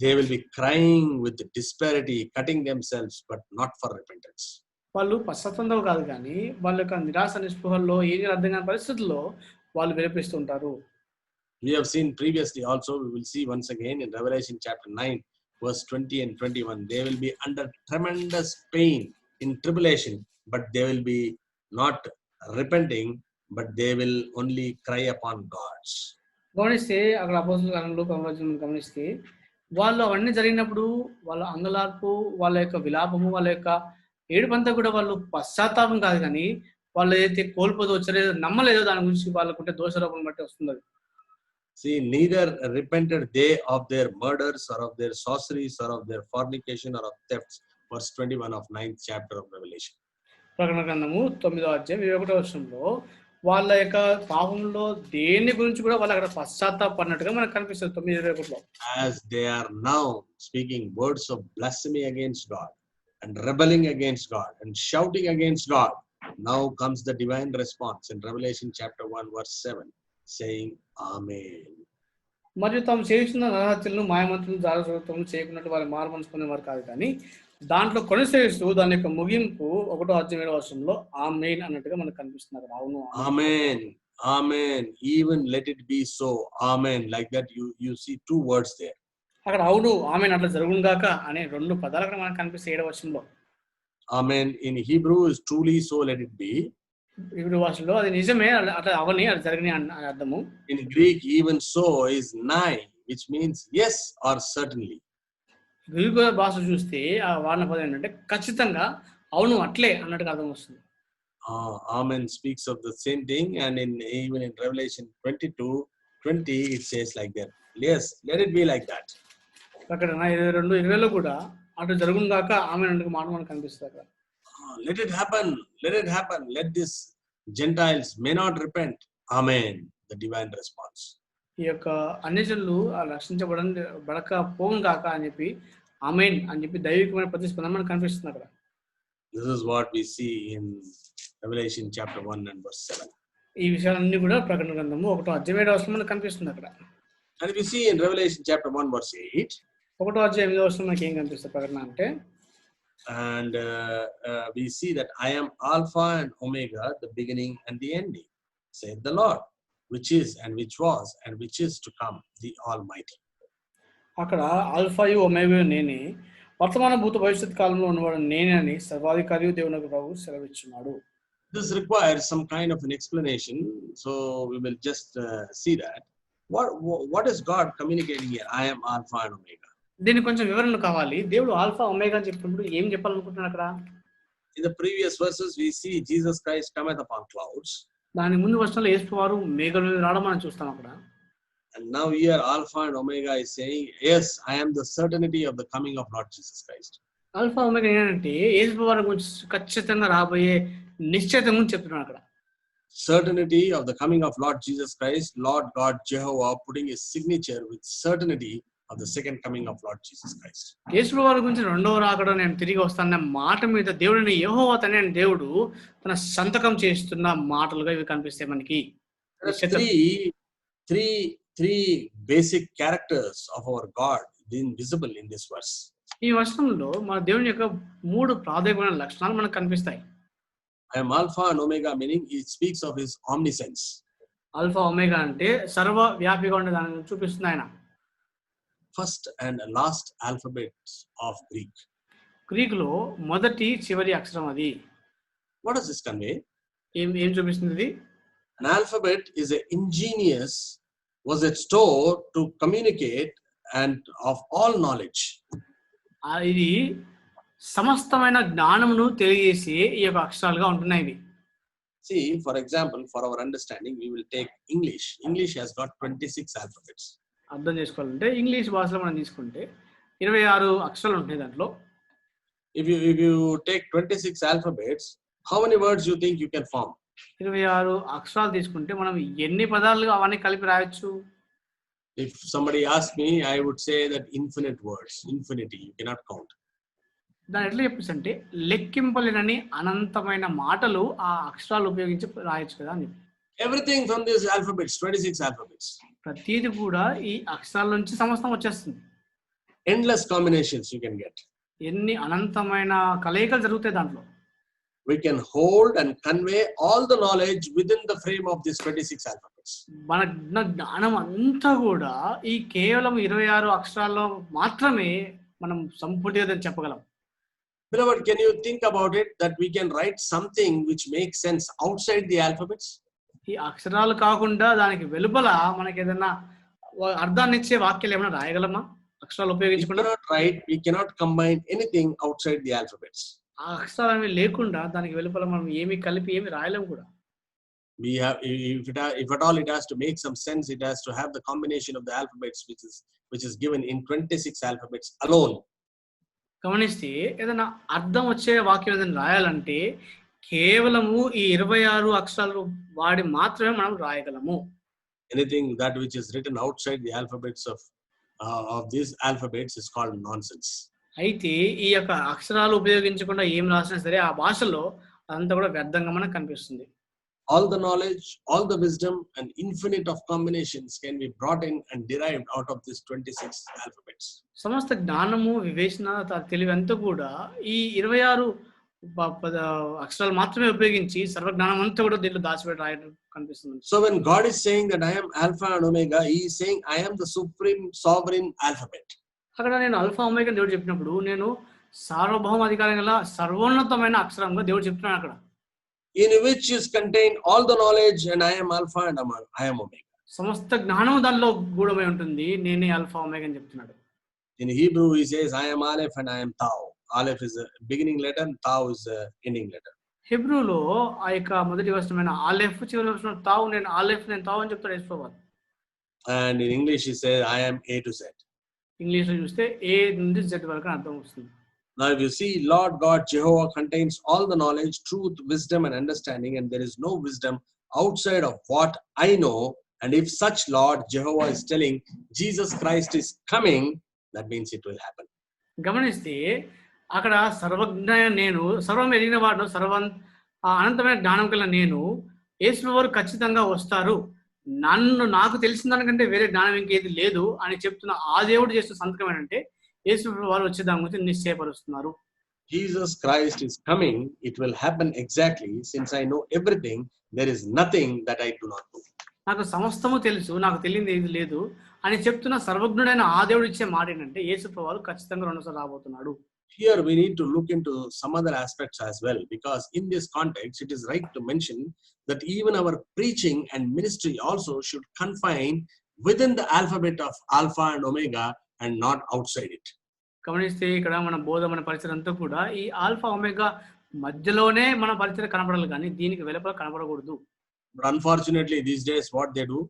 They will be crying with disparity, cutting themselves, but not for repentance. వాళ్ళు పశ్చాత్తాపం కాదు కానీ వాళ్ళ యొక్క నిరాశ నిస్పృహల్లో ఏది అర్థం కాని పరిస్థితుల్లో వాళ్ళు విలపిస్తుంటారు. We have seen previously also, we will see once again in Revelation chapter 9 verse 20 and 21. They will be under tremendous pain in tribulation, but they will be not repenting, but they will only cry upon God. గమనిస్తే అక్కడ అపోస్తలుల కార్యంలో గమనిస్తే వాళ్ళు అవన్నీ జరిగినప్పుడు వాళ్ళ అంగలార్పు, వాళ్ళ యొక్క విలాపము, వాళ్ళ యొక్క ఏడుపంతా కూడా వాళ్ళు పశ్చాత్తాపం కాదు కానీ వాళ్ళు ఏదైతే కోల్పోదో వచ్చలేదో నమ్మలేదో దాని గురించి వాళ్ళకుంటే దోషారోపణ బట్టి వస్తుంది. See, neither repented they of their murders or of their sorceries or of their fornication or of thefts. Verse 21 of 9th chapter of Revelation. ప్రకటన గ్రంథము 9వ అధ్యాయం 21వ వచనంలో వాళ్ళ యొక్క పాపంలో దేని గురించి కూడా వాళ్ళు అక్కడ పశ్చాత్తాపడినట్టుగా మనకు కనిపిస్తుంది 9:21లో. As they are now speaking words of blasphemy against God and rebelling against God and shouting against God, now comes the divine response in Revelation chapter 1 verse 7 saying Amen. మరియు తాము చేస్తున్న నరహత్యలను మాయమంతులను జాగ్రత్తలు చేయకున్నట్టు వారి మారుమనుకునేవారు కాదు కానీ దాంట్లో కొనసాగిస్తూ దాని యొక్క ముగింపు 1వ అధ్యాయం 7వ వచనంలో ఆమేన్ అన్నట్టుగా మనకు కనిపిస్తున్నారు. అవును, Amen, Amen, even let it be so, Amen, like that you see two words there. అక్కడ అవును ఆమేన్ అట్లా జరుగును గాక అనే రెండు పదాలు అక్కడ మనకు కనిపిస్తాయి 7వ వచనంలో. Amen in Hebrew is truly so let it be. Hebrew భాషలో అది నిజమే అట్లా అవని అది జరిగిన అర్థము. In Greek even so is nigh, which means yes or certainly. Greek భాష చూస్తే ఆ వాడిన పదం ఏంటంటే ఖచ్చితంగా అవును అట్లే అన్నట్టుగా అర్థం వస్తుంది. Amen speaks of the same thing, and even in Revelation 22:20 it says like that. Yes, let it be like that. అక్కడ 22:20లో కూడా అటు జరుగును గాక ఆమేన్ అన్నట్టుగా మాట మనకు కనిపిస్తుంది అక్కడ. Let it happen, let it happen, let this Gentiles may not repent. Amen. The divine response. ఈ యొక్క అన్యజనులు బడక పోను కాక అని చెప్పి ఆమేన్ అని చెప్పి దైవికమైన ప్రతిస్పందన మనకు కనిపిస్తుంది అక్కడ. This is what we see in Revelation chapter 1 and verse 7. ఈ విషయాలన్నీ కూడా ప్రకటన గ్రంథము 1వ అధ్యాయం 7వ వచనంలో మనకు కనిపిస్తుంది అక్కడ. And we see in Revelation chapter 1 verse 8. 1వ అధ్యాయం 8వ వచనం మనకి ఏం కనిపిస్తుంది ప్రకటన అంటే, and we see that I am Alpha and Omega, the beginning and the ending, saith the Lord, which is and which was and which is to come, the Almighty. అక్కడ ఆల్ఫాయు ఒమేగా నేనే, వర్తమాన భూత భవిష్యత్ కాలంలో ఉన్నవాడు నేనే అని సర్వాధికారి దేవుని ప్రభు సెలవిచ్చున్నాడు. This requires some kind of an explanation, so we will just see that. What is God communicating here? I am Alpha and Omega. దీనికి కొంచెం వివరణ కావాలి. దేవుడు ఆల్ఫా ఒమేగా అని చెప్పినప్పుడు ఏం చెప్పాలనుకుంటున్నాడు అక్కడ? In the previous verses we see Jesus Christ cometh upon clouds. దాని ముందు వచనంలో యేసు వారు మేఘాల మీద రావడం మనం చూస్తాం అక్కడ. And now here Alpha and Omega is saying, yes, I am the certainty of the coming of Lord Jesus Christ. Alpha omega ఏంటంటే యేసు వారి గురించి ఖచ్చితంగా రాబోయే నిశ్చయిత గురించి చెప్తున్నాడు అక్కడ. Certainty of the coming of Lord Jesus Christ, Lord God Jehovah putting his signature with certainty of the second coming of Lord Jesus Christ. యేసు వారి గురించి రెండవ రాకడ నేను తిరిగి వస్తానన్న మాట మీద దేవుడిని యెహోవా అనే దేవుడు తన సంతకం చేస్తున్న మాటలుగా ఇవి కనిపిస్తాయి మనకి. Three basic characters of our God being visible in this verse. ఈ వచనంలో మన దేవుని యొక్క 3 ప్రాథమికమైన లక్షణాలు మనకు కనిపిస్తాయి. I am Alpha and Omega, meaning it speaks of his omniscience. Alpha omega అంటే సర్వ వ్యాపిగా ఉండే దాన్ని చూపిస్తుంది ఆయన. First and last alphabets of Greek. Greek లో మొదటి చివరి అక్షరం అది. What does this convey? ఏం చూపిస్తుంది ఇది? An alphabet is a ingenious, was a store to communicate and of all knowledge. ఇది సమస్తమైన జ్ఞానమును తెలియజేసి ఈ యొక్క అక్షరాలుగా ఉంటున్నాయి ఇవి. See, for example, for our understanding, we will take English. English has got 26 alphabets. అర్థం చేసుకోవాలంటే ఇంగ్లీష్ భాషలో మనం తీసుకుంటే 26 అక్షరాలు ఉంటాయి దాంట్లో. If you take 26 alphabets, how many words you think you can form? 26 అక్షరాలు తీసుకుంటే మనం ఎన్ని పదాలు అవన్నీ కలిపి రాయొచ్చు? If somebody asks me, I would say that infinite words, infinity, you cannot count. దాని ఎట్లా చెప్పేసి అంటే లెక్కింపలేనని అనంతమైన మాటలు ఆ అక్షరాలు ఉపయోగించి రాయొచ్చు కదా అని. Everything from these alphabets, 26 alphabets. ప్రతిది కూడా ఈ అక్షరాల నుంచి సమస్తం వచ్చేస్తుంది. Endless combinations you can get. ఎన్ని అనంతమైన కలయికలు జరుగుతాయి దాంట్లో. We can hold and convey all the knowledge within the frame of these 26 alphabets. మన జ్ఞానం అంతా కూడా ఈ కేవలం 26 అక్షరాల్లో మాత్రమే మనం సంపూర్తిగా చెప్పగలం. Beloved, can you think about it that we can write something which makes sense outside the alphabets? ఈ అక్షరాలు కాకుండా దానికి వెలుపల మనకి ఏదైనా అర్థాన్ని ఇచ్చే వాక్యాలు ఏమైనా రాయగలమా అక్షరాలు ఉపయోగించకుండా? We cannot combine anything outside the alphabets. ఆ అక్షరాలు లేకుండా దానికి వెలుపల మనం ఏమి కలిపి ఏమి రాయలేము కూడా. We have, if at all it has to make some sense, it has to have the combination of the alphabets which is given in 26 alphabets alone. గమనిస్తే ఏదైనా అర్థం వచ్చే వాక్యం ఏదైనా రాయాలంటే కేవలము ఈ 26 అక్షరాలు వాడి మాత్రమే మనం రాయగలము. Anything that which is written outside the alphabets of these alphabets is called nonsense. అయితే ఈ యొక్క అక్షరాలు ఉపయోగించకుండా ఏం రాసినా సరే ఆ భాషలో అదంతా కూడా వ్యర్థంగా మనకు కనిపిస్తుంది. All the knowledge, all the wisdom and infinite of combinations can be brought in and derived out of these 26 alphabets. సమస్త జ్ఞానము వివేచన తెలివి అంతా కూడా ఈ 26 అక్షరాలు మాత్రమే ఉపయోగించి సర్వ జ్ఞానం అంతా కూడా దీంట్లో దాచిపెట్టి రాయడం కనిపిస్తుంది. So when God is saying that I am Alpha and Omega, he is saying I am the supreme sovereign alphabet. అక్కడ నేను అల్ఫా ఒమేగా దేవుడు చెప్పినప్పుడు నేను సార్వభౌమ అధికారం గల సర్వోన్నతమైన అక్షరంగా దేవుడు చెప్తున్నాను అక్కడ. In which is contained all the knowledge and I am Alpha and I am Omega. సమస్త జ్ఞానం దానిలో గూఢమై ఉంటుంది, నేనే అల్ఫా ఒమేగా అని చెప్తున్నాడు. In Hebrew he says I am Aleph and I am Tau. Aleph is a beginning letter and Tau is a ending letter. హెబ్రూలో ఆ యొక్క మొదటి వచనమైన ఆలెఫ్ చివరి వచనం తావు, నేను ఆలెఫ్ నేను తావు అని చెప్తాడు యేసుప్రభు. And in English he says I am A to Z. English లో చూస్తే ఏ నుండి జెడ్ వరకు అర్థం వస్తుంది. Now, if you see, Lord God Jehovah contains all the knowledge, truth, wisdom, and understanding, and there is no wisdom outside of what I know. And if such Lord Jehovah is telling Jesus Christ is coming, that means it will happen. గమనిస్తే అక్కడ సర్వజ్ఞ నేను, సర్వం ఎరిగిన వాడు, అనంతమైన జ్ఞానం కల నేను, యేసు వారు ఖచ్చితంగా వస్తారు, నాకు తెలిసిన దానికంటే వేరే జ్ఞానం ఇంకేది లేదు అని చెప్తున్న ఆ దేవుడు చేస్తున్న సంతకం ఏంటంటే యేసు వారు వచ్చే దాని గురించి నిశ్చయపరుస్తున్నారు. Jesus Christ is coming, it will happen exactly. Since I know everything, there is nothing that I do not know. నాకు సమస్తము తెలుసు, నాకు తెలియదు ఏది లేదు అని చెప్తున్న సర్వజ్ఞుడైన ఆ దేవుడు ఇచ్చే మాట ఏంటంటే యేసు ప్రభువు ఖచ్చితంగా రెండోసారి రాబోతున్నాడు. Here we need to look into some other aspects as well, because in this context it is right to mention that even our preaching and ministry also should confine within the alphabet of Alpha and Omega and not outside it. గమనిస్తే ఇక్కడ మన బోధ, మన పరిచయం అంతా కూడా ఈ alpha omega మధ్యలోనే మన పరిచయం కనపడాలి, కానీ దీనికి వెలుపల కనపడకూడదు. But unfortunately these days what they do,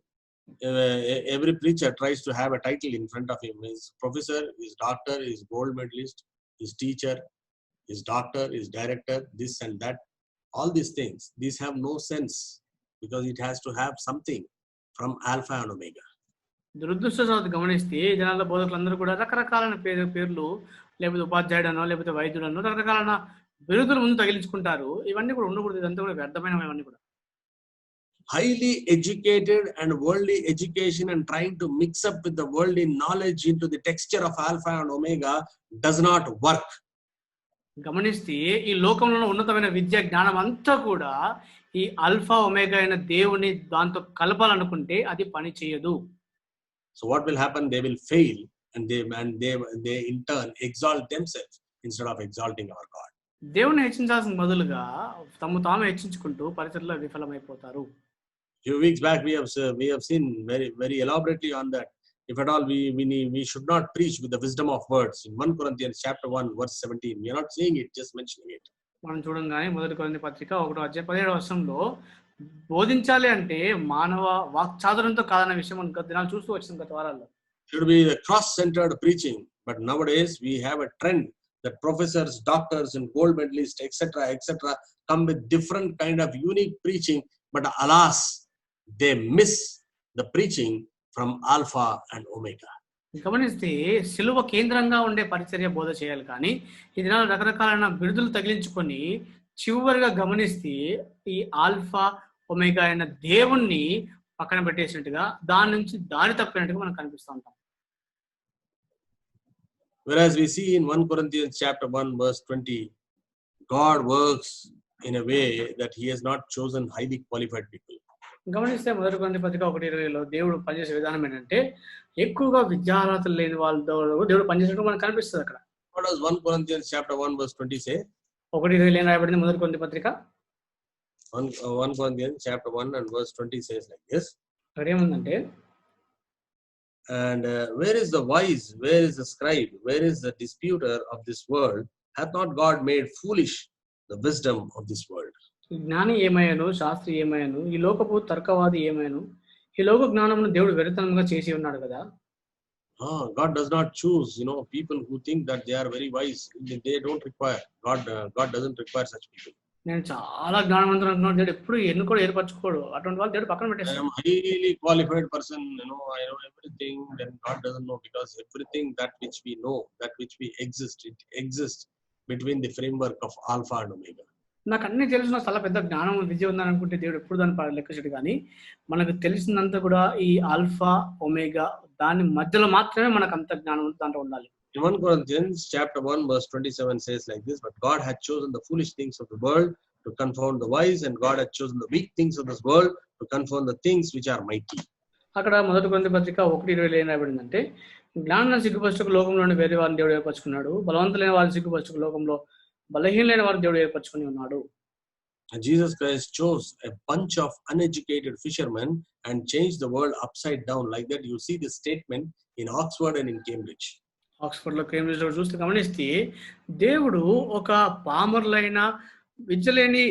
every preacher tries to have a title in front of him. His professor, his doctor, his gold medalist, his teacher, his doctor, his director, this and that. All these things, these have no sense, because it has to have something from Alpha and Omega. దురదృష్టవశాత్తు గమనిస్తే జనాల బోధకులందరూ కూడా రకరకాలైన పేర్లు, లేకపోతే ఉపాధ్యాయుడనో లేకపోతే వైద్యుడనో రకరకాలైన బిరుదులు ముందు తగిలించుకుంటారు. ఇవన్నీ కూడా ఉండకూడదు, ఇదంతా కూడా వ్యర్థమైనవి. ఇవన్నీ కూడా highly educated and worldly education and trying to mix up with the worldly knowledge into the texture of Alpha and Omega does not work. గమనిస్తే ఈ లోకంలో ఉన్నతమైన విద్య, జ్ఞానం అంతా కూడా ఈ ఆల్ఫా ఒమేగా అయిన దేవుని దాంతో కలపాలనుకుంటే అది పని చేయదు. So what will happen? They will fail, and they in turn exalt themselves instead of exalting our God. దేవుని హెచ్చించాల్సిన బదులుగా తాము హెచ్చించుకుంటూ పరిచర్యలో విఫలమైపోతారు. Few weeks back we have seen very elaborately on that. If at all we should not preach with the wisdom of words. In 1 Corinthians chapter 1 verse 17, we are not saying it, just mentioning it. మనం చూడంగానే 1 కొరింథీ పత్రిక 1:17 బోధించాలి అంటే మానవ వాక్చాతుర్యంతో కాదన్న విషయం మనం గత దినాలు చూస్తూ వచ్చిన గత వారాల్లో. Should be the cross-centered preaching, but nowadays we have a trend that professors, doctors, and gold medalists, etc., come with different kind of unique preaching, but alas, they miss the preaching from Alpha and Omega. గమనిస్తే సిలువ కేంద్రంగా ఉండే పరిచర్య బోధ చేయాలి, కానీ ఈ దినాలు రకరకాలైన బిరుదులు తగిలించుకొని చివరిగా గమనిస్తే ఈ ఆల్ఫా ఒమేగా అయిన దేవుణ్ణి పక్కన పెట్టేసినట్టుగా, దాని నుంచి దారి తప్పినట్టుగా మనకు కనిపిస్తూ ఉంటాం. Whereas we see in 1 Corinthians chapter 1 verse 20, God works in a way that he has not chosen highly qualified people. గమనిస్తే 1 కొరింథీ పత్రిక 1:20 దేవుడు పనిచేసే విధానం ఏంటంటే ఎక్కువగా విద్యార్హతలు లేని వాళ్ళతో దేవుడు పనిచేసినట్టు మనకు కనిపిస్తుంది. అక్కడ What does 1 Corinthians chapter 1 verse 20 say? 1:20 రాయబడింది 1 కొరింథీ పత్రిక. 1 Corinthians chapter 1 and verse 20 says like this. అక్కడ ఏముందంటే, and where is the wise, where is the scribe, where is the disputer of this world? Hath not God made foolish the wisdom of this world? జ్ఞాని ఏమయ్యాను, శాస్త్రి ఏమయ్యాను, ఈ లోకపు తర్కవాది ఏమయ్యాను, ఈ లోక జ్ఞానమును దేవుడు వ్యర్థంగా చేసి ఉన్నాడు కదా. God does not choose, people who think that they are very wise. They don't require. God doesn't require such people. నేను చాలా జ్ఞానవంతుడు అంటున్నాడు, దేవుడు ఎప్పుడు ఎన్నుకోడు, ఏర్పరచుకోడు. అటువంటి వాళ్ళు దేవుడు పక్కన పెట్టేస్తాడు. I am highly qualified person, I know everything. Then God doesn't know, because everything that which we know, that which we exist, it exists between the framework of Alpha and Omega. నాకు అన్ని తెలిసిన చాలా పెద్ద జ్ఞానం విద్య ఉందని అనుకుంటే దేవుడు ఎప్పుడు దాన్ని లెక్కచేయడు, కానీ మనకు తెలిసినంత కూడా ఈ ఆల్ఫా ఒమేగా దాని మధ్యలో మాత్రమే మనకు అంత జ్ఞానం దాంట్లో ఉండాలి. 1 Corinthians chapter 1 verse 27 says like this, but God had chosen the foolish things of the world to confound the wise, and God had chosen the weak things of this world to confound the things which are mighty. అక్కడ 1 కొరింథీ పత్రిక 1:20 ఏం రాయబడిందంటే, జ్ఞానాన్ని సిగ్గుపరచుటకు లోకంలోని వేరే వారిని దేవుడు ఏర్పరచుకున్నాడు, బలవంతులైన వారిని సిగ్గుపరచుటకు లోకంలో బలహీనులైన వారిని దేవుడు ఏర్పరచుకుని ఉన్నాడు. And Jesus Christ chose a bunch of uneducated fishermen and changed the world upside down. Like that, you see this statement in Oxford and in Cambridge. Oxford లో, కేంబ్రిడ్జ్ లో చూస్తే గమనిస్తే దేవుడు ఒక పామరులైన విద్యలేని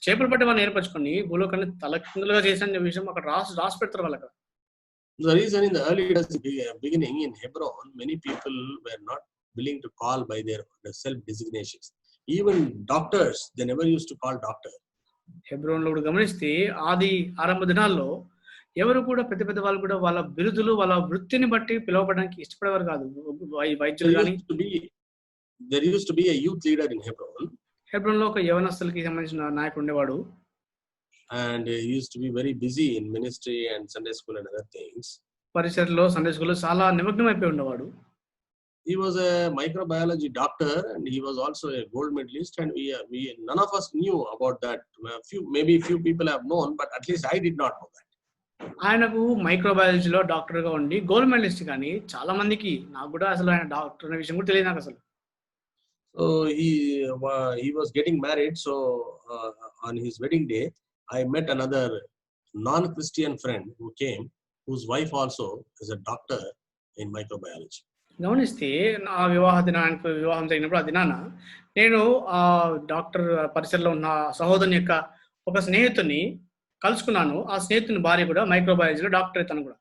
చేపలు పట్టే వాళ్ళని ఏర్పరచుకొని భూలోకాన్ని తలకిందులుగా చేసిన విషయం అక్కడ రాసి పెడతారు వాళ్ళకి. The reason in the early beginning in Hebron, many people were not willing to call by their self designations. Even doctors, they never used to call doctor. హెబ్రోన్లో కూడా గమనిస్తే ఆది ఆరంభ దినాల్లో ఎవరు కూడా పెద్ద పెద్ద వాళ్ళు కూడా వాళ్ళ బిరుదులు వాళ్ళ వృత్తిని బట్టి పిలువబడడానికి ఇష్టపడేవారు కాదు. వైద్యులు కానీ There used to be a youth leader in Hebron. హెబ్రోన్లో ఒక యవనస్తులకి సంబంధించిన నాయకుడు ఉండేవాడు. And he used to be very busy in ministry and Sunday school and other things. పరిసరలో సండే స్కూల్లో చాలా నిమగ్నం అయిపోయి ఉండేవాడు. He was a microbiology doctor and he was also a gold medalist, and we none of us knew about that. Maybe few people have known, but at least I did not know that. ఆయనకు మైక్రోబయాలజీలో డాక్టర్గా ఉండి gold medallist, కానీ చాలా మందికి, నాకు కూడా అసలు ఆయన డాక్టర్ అనే విషయం కూడా తెలియదు నాకు అసలు. So he was getting married. So on his wedding day, I met another non-Christian friend who came, whose wife also is a doctor in microbiology. గమనిస్తే నా వివాహానికి వివాహం జరిగినప్పుడు ఆ దినాన నేను ఆ డాక్టర్ పరిసరలో ఉన్న సహోదరుని యొక్క ఒక స్నేహితుని కలుసుకున్నాను. ఆ స్నేహితుని భార్య కూడా మైక్రోబయాలజీలో డాక్టర్ తను కూడా.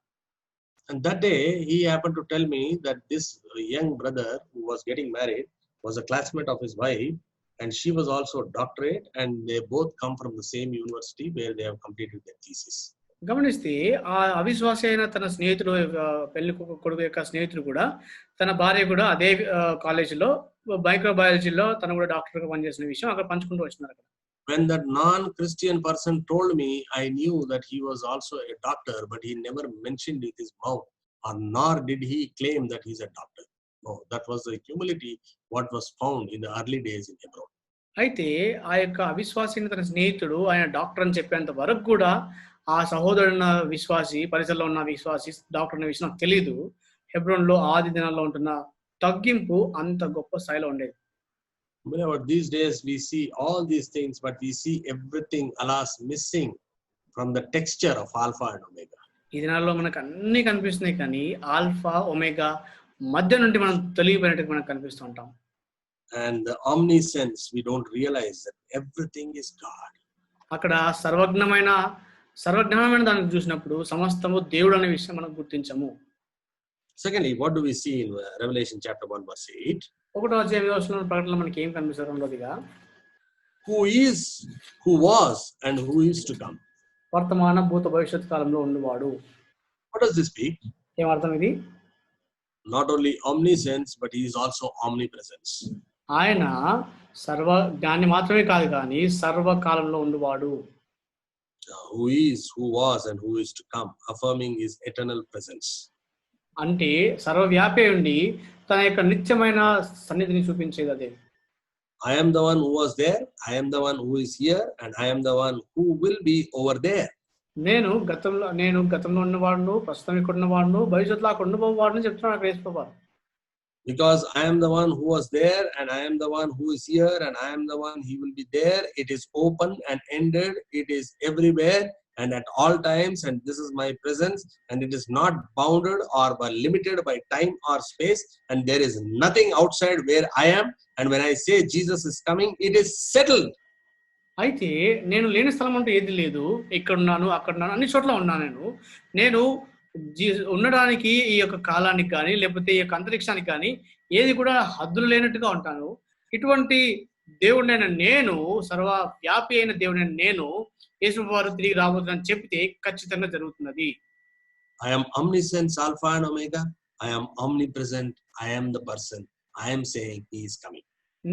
And that day he happened to tell me that this young brother who was getting married was a classmate of his wife, and she was also a doctorate, and they both come from the same university where they have completed their thesis. గమనిస్తే ఆ అవిశ్వాసి అయిన తన స్నేహితుడు, పెళ్లి కొడుకు యొక్క స్నేహితుడు కూడా, తన భార్య కూడా అదే కాలేజీలో మైక్రోబయాలజీలో తను కూడా డాక్టర్గా పనిచేసిన విషయం అక్కడ పంచుకుంటూ వచ్చినారు. When that non-Christian person told me, I knew that he was also a doctor, but he never mentioned with his mouth, or nor did he claim that he's a doctor. No, that was the humility what was found in the early days in Hebron. అయితే ఆ యొక్క అవిశ్వాసి తన స్నేహితుడు ఆయన doctor అని చెప్పేంత వరకు కూడా ఆ సహోదరున్న విశ్వాసి, పరిసరలో ఉన్న విశ్వాసి డాక్టర్ అనే విషయం నాకు తెలియదు. హెబ్రోన్లో ఆది దినాల్లో ఉంటున్న తగ్గింపు అంత గొప్ప స్థాయిలో ఉండేది. But these days we see all these things, but we see everything, alas, missing from the texture of Alpha and Omega. ఈ దినాల్లో మనకు అన్ని కనిపిస్తున్నాయి, కానీ ఆల్ఫా ఒమేగా మధ్య నుండి మనం తొలగిపోయినట్టు మనకు కనిపిస్తూ ఉంటాం. And the omniscience, we don't realize that everything is God. అక్కడ సర్వజ్ఞానమైన దానికి చూసినప్పుడు సమస్తము దేవుడు అనే విషయం మనం గుర్తించము. Secondly, what do we see in Revelation chapter 1 verse 8? ఒకటో అధ్యాయం ప్రకటనలో మనకి ఏం కనిపిస్తారు? రెండోదిగా, who is, who was, and who is to come. వర్తమాన భూత భవిష్యత్ కాలంలో ఉన్నవాడు. What does this speak? ఏం అర్థం ఇది? Not only omniscience, but he is also omnipresence. ఆయన సర్వ జ్ఞాని మాత్రమే కాదు, కానీ సర్వకాలంలో ఉన్నవాడు. Who is, who was, and who is to come, affirming his eternal presence. అంటే సర్వవ్యాపి ఉండి తన యొక్క నిత్యమైన సన్నిధిని చూపించేది అదే. I am the one who was there, I am the one who is here, and I am the one who will be over there. నేను గతంలో ఉన్నవాడును, ప్రస్తుతం ఇక్కడ ఉన్నవాడును, భవిష్యత్తులో అక్కడ ఉండబోవాడును చెప్తున్నాడు అక్కడ యేసుప్రభువు. Because I am the one who was there, and I am the one who is here, and I am the one he will be there. It is open and ended. It is everywhere and at all times, and this is my presence, and it is not bounded or limited by time or space, and there is nothing outside where I am. And when I say Jesus is coming, it is settled. అయితే నేను లేని స్థలం అంటూ ఏది లేదు. ఇక్కడ ఉన్నాను, అక్కడ ఉన్నాను, అన్ని చోట్ల ఉన్నాను. నేను ఉండడానికి ఈ యొక్క కాలానికి కానీ లేకపోతే ఈ యొక్క అంతరిక్షానికి కానీ ఏది కూడా హద్దులు లేనట్టుగా ఉంటాను. ఇటువంటి దేవుడైన నేను, సర్వవ్యాపి అయిన దేవుడైన నేను, యేసుప్రభువు వారు తిరిగి రాబోతున్నారని చెప్తే ఖచ్చితంగా జరుగుతున్నది. I am omniscience, Alpha and Omega. I am omnipresent. I am the person. I am saying he is coming.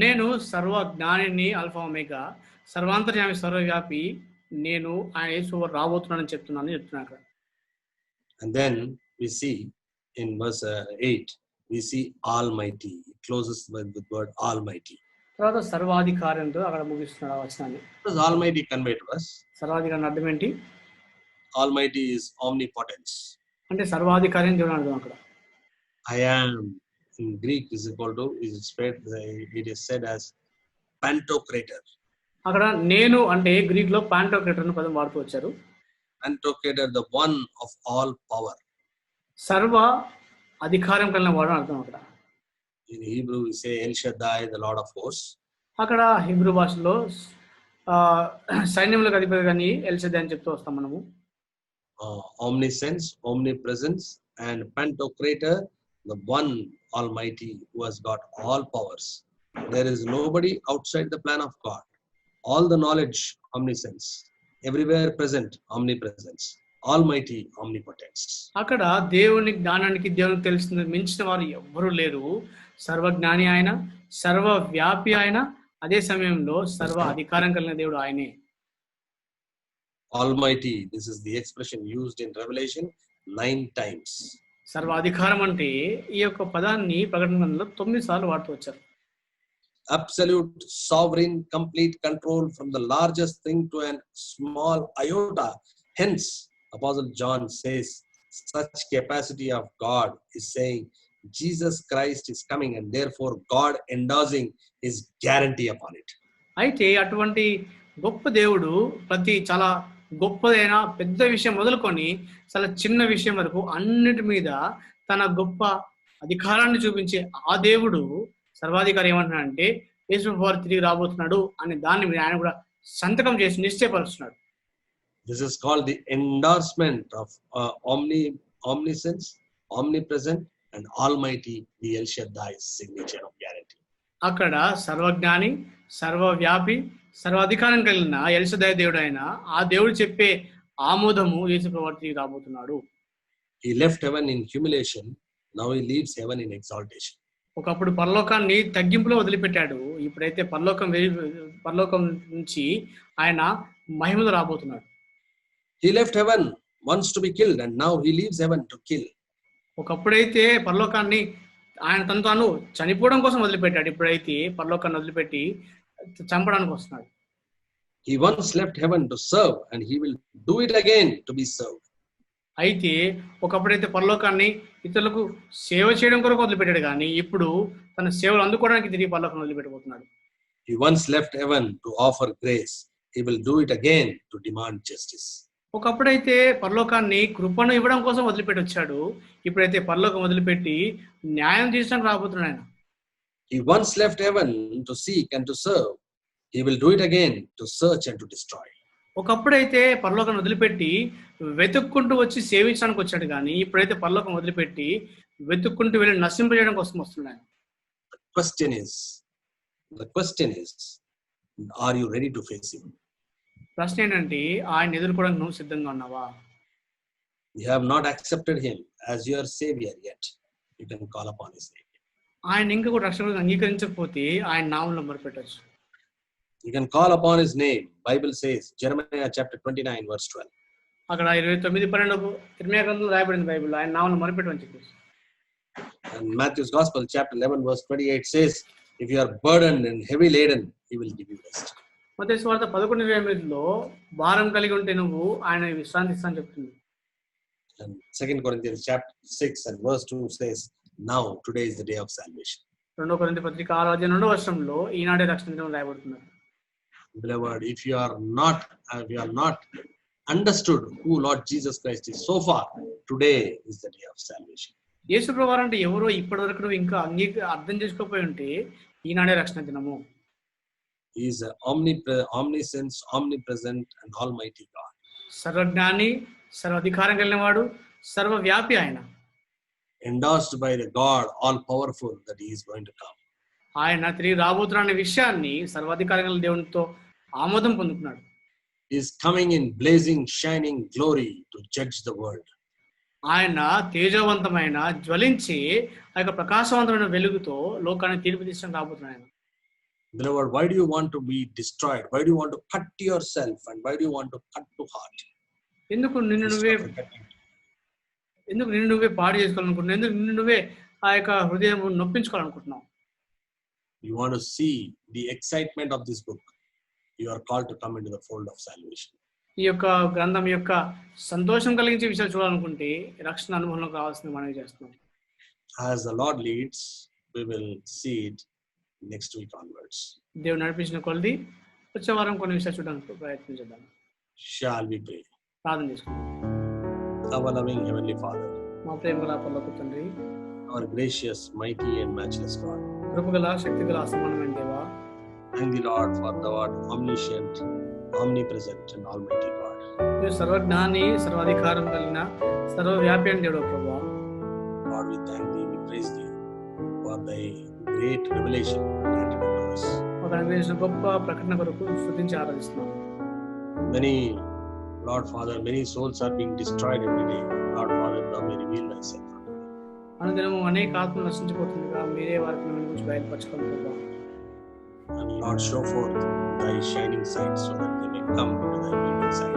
నేను సర్వ జ్ఞానిని, ఆల్ఫా ఒమేగా, సర్వాంతర్యామి, సర్వవ్యాపి నేను, ఆయన యేసుప్రభువు రాబోతున్నానని చెప్తున్నాను. And then we see in verse 8, we see Almighty. It closes with the word Almighty. తర్వాత సర్వాధికారంతో అక్కడ ముగిస్తున్నాడు ఆ వచనాన్ని. What does Almighty convey to us? సర్వాధికారం అర్థం ఏంటి? Almighty is omnipotence. అంటే సర్వాధికారం దేవుని అర్థం అక్కడ. I am in Greek is equal to, it is said as Pantocrator. అక్కడ నేను అంటే గ్రీక్ లో పాంటోక్రేటర్ అనే పదం వాడుతూ వచ్చారు. Pantocrator, the one of all power. సర్వ అధికారం కలిగిన వాడు అర్థం అక్కడ. In Hebrew we say El Shaddai, the Lord of hosts. అక్కడ హిబ్రూ భాషలో సైన్యములకు అధిపతి కానీ ఎల్ షద్దై అని చెప్తూ వస్తాం మనము. Omniscience, omnipresence, and Pantocrator, the one Almighty who has got all powers. There is nobody outside the plan of God. All the knowledge, omniscience, everywhere present, omnipresence, almighty, omnipotence. అక్కడ దేవుని జ్ఞానానికి దేవునికి తెలిసిన మించిన వారు ఎవ్వరూ లేరు. సర్వజ్ఞాని ఆయన, సర్వవ్యాపి ఆయన, అదే సమయంలో సర్వ అధికారం కలిగిన దేవుడు ఆయనే. Almighty, this is the expression used in Revelation 9 times. సర్వాధికారం అంటే ఈ యొక్క పదాన్ని ప్రకటన గ్రంథంలో 9 సార్లు వాడుతూ వచ్చారు. Absolute, sovereign, complete control from the largest thing to a small iota. Hence, Apostle John says, such capacity of God is saying, Jesus Christ is coming, and therefore God endorsing his guarantee upon it. అయితే అటువంటి గొప్ప దేవుడు ప్రతి చాలా గొప్పదైన పెద్ద విషయం మొదలుకొని చాలా చిన్న విషయం వరకు అన్నిటి మీద తన గొప్ప అధికారాన్ని చూపించే ఆ దేవుడు సర్వాధికారి ఏమంటున్నాడంటే యేసు వారు తిరిగి రాబోతున్నాడు అనే దాన్ని మీద ఆయన కూడా సంతకం చేసి నిశ్చయపరుస్తున్నాడు. This is called the endorsement of omniscience, omnipresent, and almighty, the El Shaddai's signature of guarantee. అక్కడ సర్వజ్ఞాని, సర్వవ్యాపి, సర్వాధికారం కలిగిన ఎల్ షద్దై దేవుడు అయిన ఆ దేవుడు చెప్పే ఆమోదము యేసు ప్రభువు తిరిగి రాబోతున్నాడు. He left heaven in humiliation, now he leaves heaven in exaltation. ఒకప్పుడు పరలోకాన్ని తగ్గింపులో వదిలిపెట్టాడు, ఇప్పుడైతే పరలోకం నుంచి ఆయన మహిమలో రాబోతున్నాడు. He left heaven once to be killed, and now he leaves heaven to kill. ఒకప్పుడైతే పరలోకాన్ని ఆయన తను తాను చనిపోవడం కోసం వదిలిపెట్టాడు, ఇప్పుడైతే పరలోకాన్ని వదిలిపెట్టి చంపడానికి వస్తున్నాడు. He once left heaven to serve, and he will do it again to be served. అయితే ఒకప్పుడైతే పరలోకాన్ని ఇతరులకు సేవ చేయడం కొరకు వదిలిపెట్టాడు, కానీ ఇప్పుడు తన సేవలు అందుకోవడానికి తిరిగి పరలోకాన్ని వదిలిపెట్టబోతున్నాడు. He once left heaven to offer grace. He will do it again to demand justice. ఒకప్పుడైతే పరలోకాన్ని కృపను ఇవ్వడం కోసం వదిలిపెట్టి వచ్చాడు, ఇప్పుడైతే పరలోకం వదిలిపెట్టి న్యాయం తీర్చడానికి రాబోతున్నాడు ఆయన. He once left heaven to seek and to serve. He will do it again to search and to destroy. ఒకప్పుడైతే పరలోకం వదిలిపెట్టి వెతుక్కుంటూ వచ్చి సేవించడానికి వచ్చాడు, కానీ ఇప్పుడైతే పరలోకం వదిలిపెట్టి వెతుక్కుంటూ వెళ్ళి నశింపజేయడం కోసం వస్తున్నాడు. The question is, are you ready to face him? ప్రశ్న ఏంటంటే ఆయన ఎదుర్కోవడానికి నువ్వు సిద్ధంగా ఉన్నావా? You have not accepted him as your savior yet. You can call upon his name. ఆయన ఇంకా కూడా రక్షకుడిగా అంగీకరించకపోతే ఆయన నామంలో మొరపెట్టొచ్చు. You can call upon his name. Bible says, Jeremiah chapter 29 verse 12. అక్కడ 29:12 ఇర్మియా గ్రంథంలో రాయబడింది బైబిల్లో, ఆయన నామంలో మొరపెట్టమని చెప్పేసి. And Matthew's Gospel chapter 11 verse 28 says, if you are burdened and heavy laden, he will give you rest. మత్తయి సువార్త 11:28లో భారం కలిగి ఉంటే నువ్వు ఆయన విశ్రాంతి ఇస్తానని చెప్తుంది. And 2 Corinthians chapter 6 and verse 2 says, now today is the day of salvation. 2 కొరింథీ పత్రిక 6:2 ఈనాడే రక్షణ దినం రాయబడుతున్నారు. Beloved, if you are not understood who Lord Jesus Christ is so far, today is the day of salvation. యేసు ప్రభువారు అంటే ఎవరో ఇప్పటి వరకు నువ్వు ఇంకా అర్థం చేసుకోపోయి ఉంటే ఈనాడే రక్షణ దినము. He is an omniscience, omnipresent and almighty God. సర్వజ్ఞాని, సర్వాధికారం కలిగిన వాడు, సర్వవ్యాపి ఆయన. Endorsed by the God all powerful that he is going to come. ఆయన తిరిగి రాబోతున్న విషయాన్ని సర్వాధికారం కలిగిన దేవునితో ఆమోదం పొందుతున్నాడు. He is coming in blazing, shining glory to judge the world. ఆయన తేజవంతమైన జ్వలించి ఆ యొక్క ప్రకాశవంతమైన వెలుగుతో లోకాన్ని తీర్పు తీర్చడానికి రాబోతున్నాడు ఆయన. Beloved, why do you want to be destroyed? Why do you want to cut yourself? And why do you want to cut to heart? ఎందుకు నిన్ను నువ్వే పాడు చేసుకోవాలనుకుంటున్నావు? ఎందుకు నిన్ను నువ్వే ఆ యొక్క హృదయం నొప్పించుకోవాలనుకుంటున్నావు? You want to see the excitement of this book. You are called to come into the fold of salvation. ఈ యొక్క గ్రంథం యొక్క సంతోషం కలిగించే విషయాలు చూడాలనుకుంటే రక్షణ అనుభవంలోకి రావాల్సింది మనమే చేస్తున్నాం. As the Lord leads, we will see it next week onwards. దేవుడు నడిపించిన కొలది వచ్చే వారం కొన్ని విషయాలు చూడడానికి ప్రయత్నం చేద్దాం. Shall we pray? ప్రార్థన చేసుకుందాం. Our loving heavenly Father, మా ప్రేమగల పరలోక తండ్రి, our gracious, mighty and matchless God, కృపగల శక్తిగల అసమానమైన దేవా, thank the Lord for the word omniscient, omnipresent and almighty God. మీరు సర్వజ్ఞాని, సర్వాధికారం కలిగిన సర్వవ్యాపి అయిన దేవుడు ప్రభువా. Lord, we thank thee, we praise thee for thy great revelation granted unto us. ఒక అనుగ్రహించిన గొప్ప ప్రకటన కొరకు స్తుతించి ఆరాధిస్తున్నాం. Many, Lord Father, many souls are being destroyed every day. Lord Father, thou may reveal thyself. అనుదినము అనేక ఆత్మలు నశించిపోతుండగా మీరే వారికి మిమ్మల్ని గురించి బయలుపరచుకోండి ప్రభా. And Lord, show forth thy shining sight so that they may come into thy bleeding sight.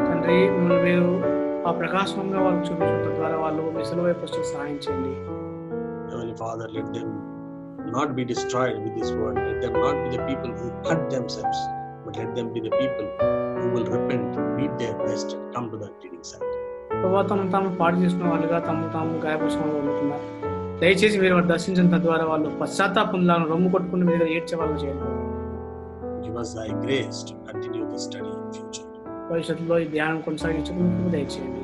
తండ్రి మిమ్మల్ని మీరు ఆ ప్రకాశంగా వాళ్ళకి చూపించడం ద్వారా వాళ్ళు మీ సిలువ వైపు వచ్చి సహాయం చేయండి. Heavenly Father, let them not be destroyed with this world. Let them not be the people who cut themselves, but let them be the people who will repent, beat their breast, and come to thy bleeding sight. ప్రభా తాము పాడు చేసిన వాళ్ళుగా తాము గాయపరిచిన వాళ్ళు ఉంటున్నారు. దయచేసి మీరు వారు దర్శించిన తద్వారా వాళ్ళు పశ్చాత్తాపంలో రొమ్ము కొట్టుకుని మీ దగ్గర ఏడ్చే వాళ్ళు చేయండి. Give us thy grace to continue the study in future. భవిష్యత్తులో ఈ ధ్యానం కొనసాగించడానికి దయచేయండి.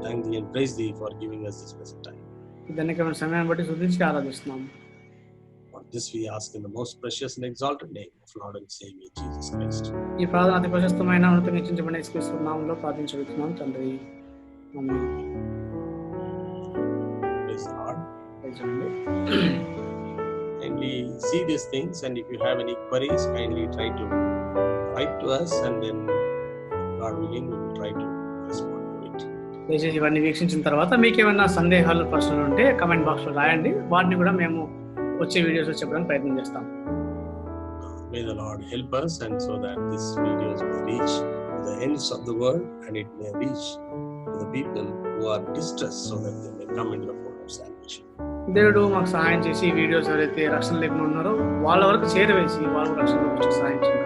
Thank thee and praise thee for giving us this blessed time. ఈ ధన్యకరమైన సమయాన్ని బట్టి స్తుతించి ఆరాధిస్తున్నాము. For this we ask in the most precious and exalted name of Lord and Savior Jesus Christ. ఈ ప్రార్థన అతి ప్రశస్తమైన ఉన్నతంగా హెచ్చించబడిన యేసుక్రీస్తు నామములో ప్రార్థించుకుంటున్నాం తండ్రి. ఆమేన్. Praise the Lord. Praise Lord. Kindly see these things, and if you have any queries, kindly try to write to us, and then God willing we will try to respond to it. దయచేసి ఇవన్నీ వీక్షించిన తర్వాత మీకు ఏమైనా సందేహాలు ప్రశ్నలు ఉంటే comment బాక్స్లో రాయండి. వాటిని కూడా మేము వచ్చే వీడియోస్లో చెప్పడానికి ప్రయత్నం చేస్తాం. May the Lord help us, and so that these videos may reach to the ends of the world, and it may reach to the people who are distressed, so that they may come into the fold of salvation. దేవుడు మాకు సహాయం చేసి ఈ videos ఎవరైతే రక్షణ లేకుండా ఉన్నారో వాళ్ళ వరకు చేరవేసి వాళ్ళు రక్షణలోకి వచ్చి సహాయం చేయండి.